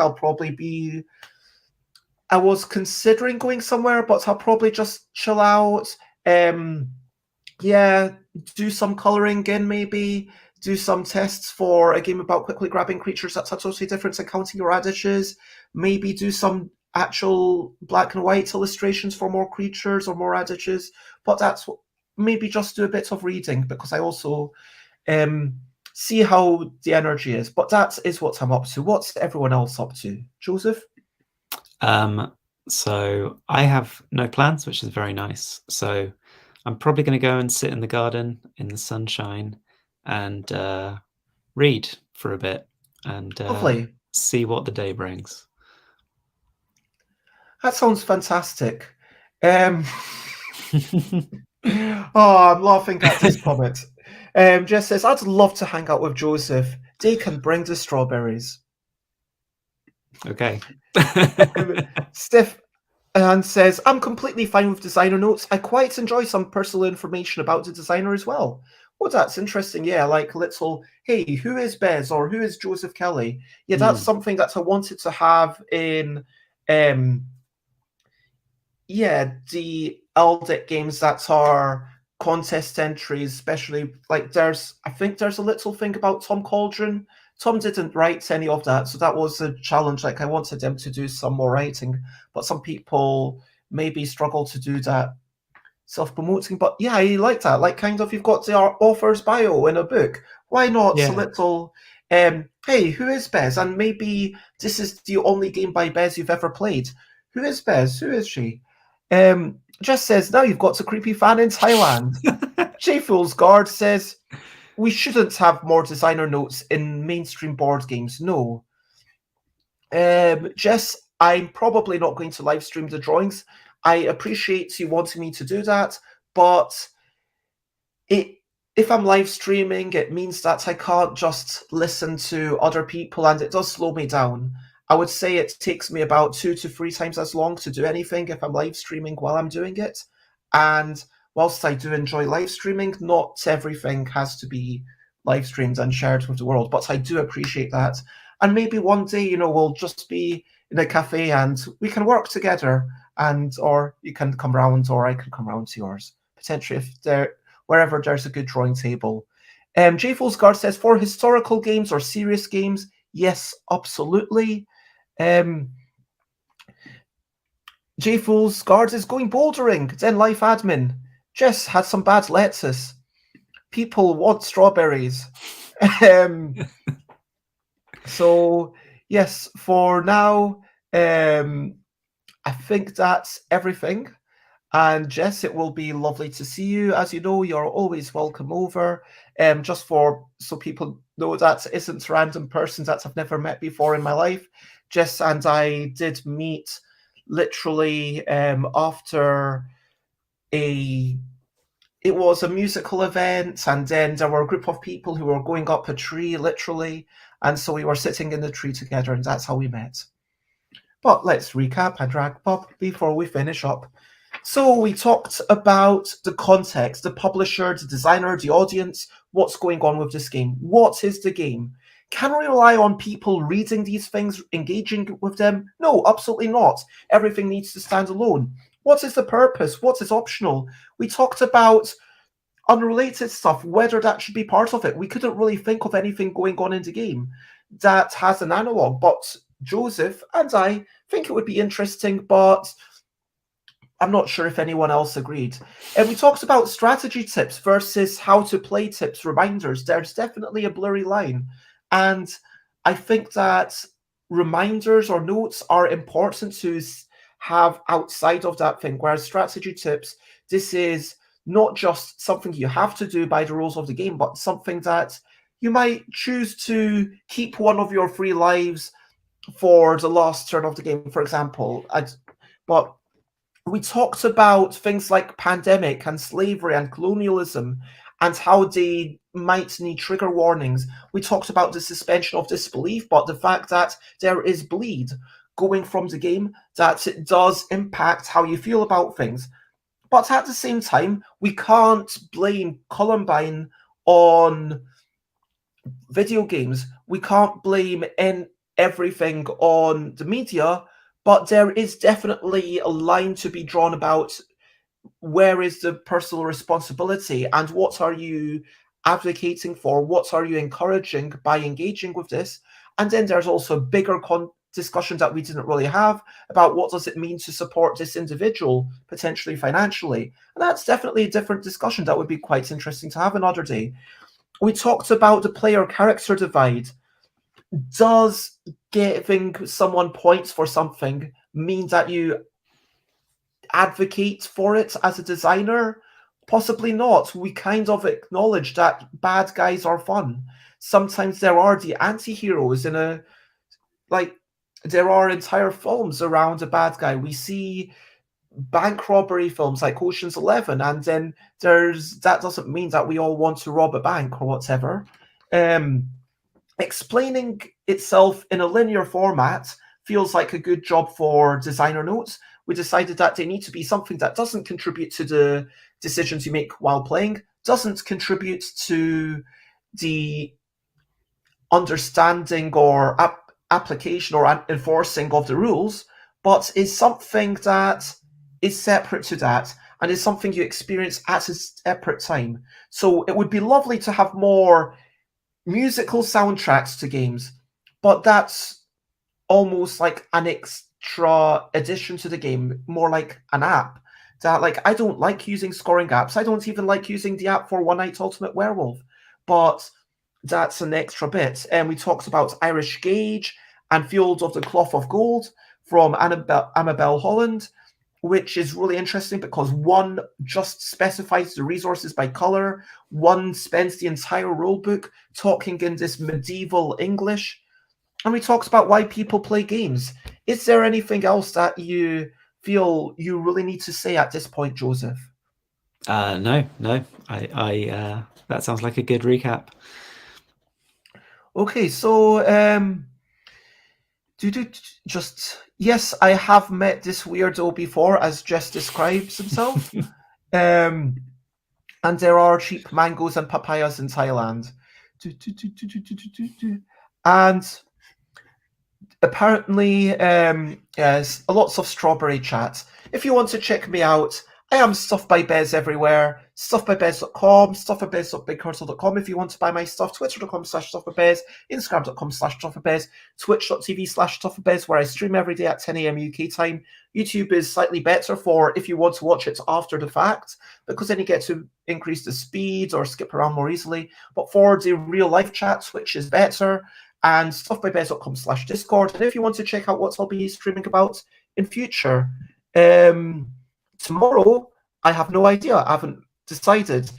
I was considering going somewhere, but I'll probably just chill out. Yeah, do some colouring in, maybe. Do some tests for a game about quickly grabbing creatures that's totally different to counting your radishes. Maybe do some actual black and white illustrations for more creatures or more radishes. But maybe just do a bit of reading, because I also see how the energy is. But that is what I'm up to. What's everyone else up to? Joseph?
So I have no plans, which is very nice. So I'm probably going to go and sit in the garden in the sunshine and read for a bit and
Lovely.
see what the day brings.
That sounds fantastic. Oh, I'm laughing at this comment. Jess says, I'd love to hang out with Joseph. They can bring the strawberries.
Okay.
Steph says, I'm completely fine with designer notes. I quite enjoy some personal information about the designer as well. Oh, that's interesting. Yeah, like little, hey, who is Bez or who is Joseph Kelly? Yeah, that's something that I wanted to have in the LDIC games that are contest entries, especially like I think there's a little thing about Tom Cauldron. Tom didn't write any of that, so that was a challenge. Like, I wanted them to do some more writing, but some people maybe struggle to do that self-promoting. But yeah, I like that. Like, kind of, you've got the author's bio in a book. Why not a little, hey, who is Bez? And maybe this is the only game by Bez you've ever played. Who is Bez? Who is she? Just says, now you've got a creepy fan in Thailand. J Fool's Guard says, we shouldn't have more designer notes in mainstream board games. No. Jess, I'm probably not going to live stream the drawings. I appreciate you wanting me to do that, but if I'm live streaming, it means that I can't just listen to other people, and it does slow me down. I would say it takes me about 2 to 3 times as long to do anything if I'm live streaming while I'm doing it. And whilst I do enjoy live streaming, not everything has to be live streamed and shared with the world, but I do appreciate that. And maybe one day, we'll just be in a cafe and we can work together, or you can come round, or I can come round to yours, potentially, wherever there's a good drawing table. J Fool's Guard says, for historical games or serious games, yes, absolutely. J Fool's Guard is going bouldering. Then life admin. Jess had some bad lettuce. People want strawberries. So yes, for now, I think that's everything. And Jess, it will be lovely to see you. As you know, you're always welcome over. Just so people know that it isn't random persons that I've never met before in my life. Jess and I did meet literally after it was a musical event, and then there were a group of people who were going up a tree, literally, and so we were sitting in the tree together, and that's how we met. But let's recap and wrap up before we finish up. So we talked about the context, the publisher, the designer, the audience, what's going on with this game. What is the game? Can we rely on people reading these things, engaging with them? No, absolutely not. Everything needs to stand alone. What is the purpose? What is optional? We talked about unrelated stuff, whether that should be part of it. We couldn't really think of anything going on in the game that has an analog, but Joseph and I think it would be interesting, but I'm not sure if anyone else agreed. And we talked about strategy tips versus how to play tips, reminders. There's definitely a blurry line. And I think that reminders or notes are important to have outside of that thing, whereas strategy tips, this is not just something you have to do by the rules of the game, but something that you might choose to keep one of your 3 lives for the last turn of the game, for example. But we talked about things like pandemic and slavery and colonialism and how they might need trigger warnings. We talked about the suspension of disbelief, but the fact that there is bleed going from the game, that it does impact how you feel about things. But at the same time, we can't blame Columbine on video games. We can't blame everything on the media, but there is definitely a line to be drawn about where is the personal responsibility and what are you advocating for, what are you encouraging by engaging with this. And then there's also a bigger discussion that we didn't really have about what does it mean to support this individual, potentially financially. And that's definitely a different discussion that would be quite interesting to have another day. We talked about the player-character divide. Does giving someone points for something mean that you advocate for it as a designer? Possibly not. We kind of acknowledge that bad guys are fun. Sometimes there are the anti-heroes there are entire films around a bad guy. We see bank robbery films like Ocean's 11, and then that doesn't mean that we all want to rob a bank or whatever. Explaining itself in a linear format feels like a good job for designer notes. We decided that they need to be something that doesn't contribute to the decisions you make while playing, doesn't contribute to the understanding or application or enforcing of the rules, but is something that is separate to that and is something you experience at a separate time. So it would be lovely to have more musical soundtracks to games, but that's almost like an extra addition to the game, more like an app. That, like, I don't like using scoring apps. I don't even like using the app for One Night Ultimate Werewolf, but that's an extra bit. And we talked about Irish Gauge and Fields of the Cloth of Gold from Amabel Holland, which is really interesting because one just specifies the resources by color. One spends the entire rulebook talking in this medieval English. And we talked about why people play games. Is there anything else that you feel you really need to say at this point, Joseph?
No. I that sounds like a good recap.
Okay, so yes, I have met this weirdo before, as Jess describes himself. And there are cheap mangoes and papayas in Thailand. And apparently, yes, lots of strawberry chat. If you want to check me out, I am Stuff by Bez everywhere. Stuffbybez.com, stuffbybez.bigcurtle.com if you want to buy my stuff. Twitter.com/stuffbybez, Instagram.com/stuffbybez, Twitch.tv/stuffbybez, where I stream every day at 10 a.m. UK time. YouTube is slightly better for if you want to watch it after the fact, because then you get to increase the speed or skip around more easily. But for the real life chat, Twitch is better. And stuffbybez.com/Discord. And if you want to check out what I'll be streaming about in future, Tomorrow, I have no idea. I haven't decided.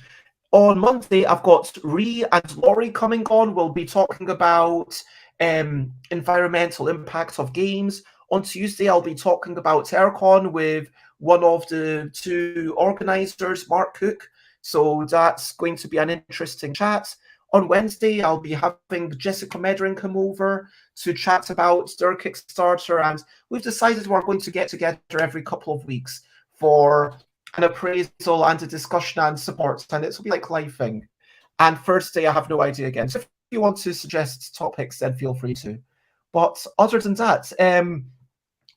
On Monday, I've got Ree and Laurie coming on. We'll be talking about environmental impact of games. On Tuesday, I'll be talking about TerraCon with one of the two organisers, Mark Cook. So that's going to be an interesting chat. On Wednesday, I'll be having Jessica Medring come over to chat about their Kickstarter. And we've decided we're going to get together every couple of weeks for an appraisal and a discussion and support, and it'll be like live thing. And Thursday, I have no idea again. So if you want to suggest topics, then feel free to. But other than that,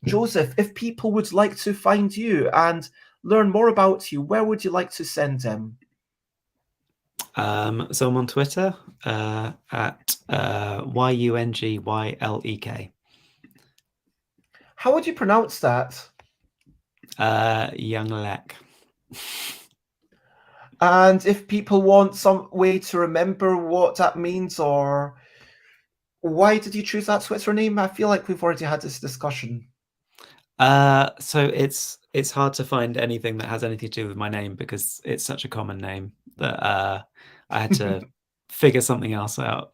Joseph, if people would like to find you and learn more about you, where would you like to send them?
So I'm on Twitter at YUNGYLEK.
How would you pronounce that?
Young Lek.
And if people want some way to remember what that means, or why did you choose that Twitter name? I feel like we've already had this discussion.
So it's hard to find anything that has anything to do with my name because it's such a common name that I had to figure something else out.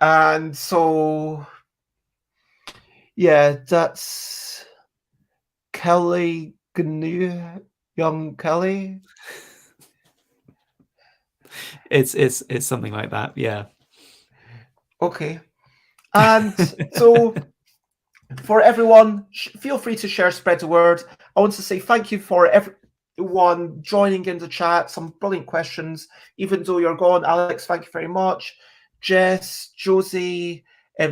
And so, yeah, that's Kelly Gnu, young Kelly.
It's something like that, yeah.
Okay. And so for everyone, feel free to share, spread the word. I want to say thank you for everyone joining in the chat. Some brilliant questions. Even though you're gone, Alex, thank you very much. Jess, Josie,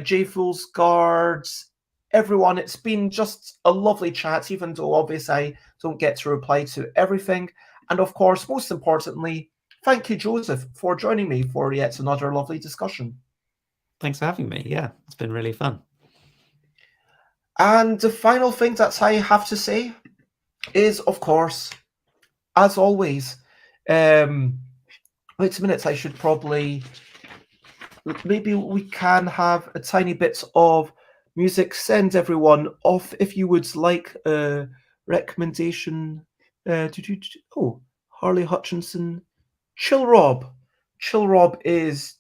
J Fool's Guards, everyone. It's been just a lovely chat, even though obviously I don't get to reply to everything. And of course, most importantly, thank you, Joseph, for joining me for yet another lovely discussion.
Thanks for having me. Yeah, it's been really fun.
And the final thing that I have to say is, of course, as always, wait a minute, I should probably, maybe we can have a tiny bit of music. Send everyone off if you would like a recommendation. Oh, Harley Hutchinson, Chill Rob. Chill Rob is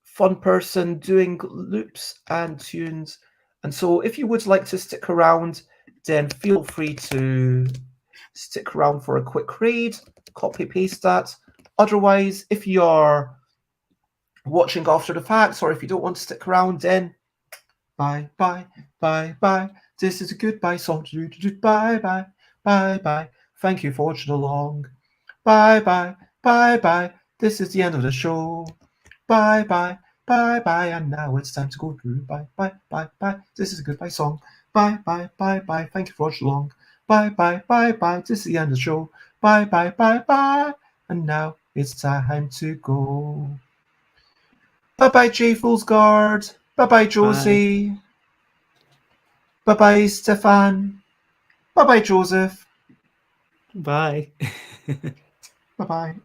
fun person doing loops and tunes. And so if you would like to stick around, then feel free to stick around for a quick read, copy paste that. Otherwise, if you're watching after the fact, or if you don't want to stick around, then bye, bye, bye, bye. This is a goodbye song. Bye, bye, bye, bye. Thank you for watching along. Bye, bye, bye, bye. This is the end of the show. Bye, bye, bye, bye. And now it's time to go through. Bye, bye, bye, bye. This is a goodbye song. Bye, bye, bye, bye. Thank you for watching along. Bye, bye, bye, bye. This is the end of the show. Bye, bye, bye, bye. And now it's time to go. Bye, bye, J Fool's Guard. Bye, bye, Josie. Bye, bye, Stefan. Bye, bye, Joseph.
Bye.
Bye, bye.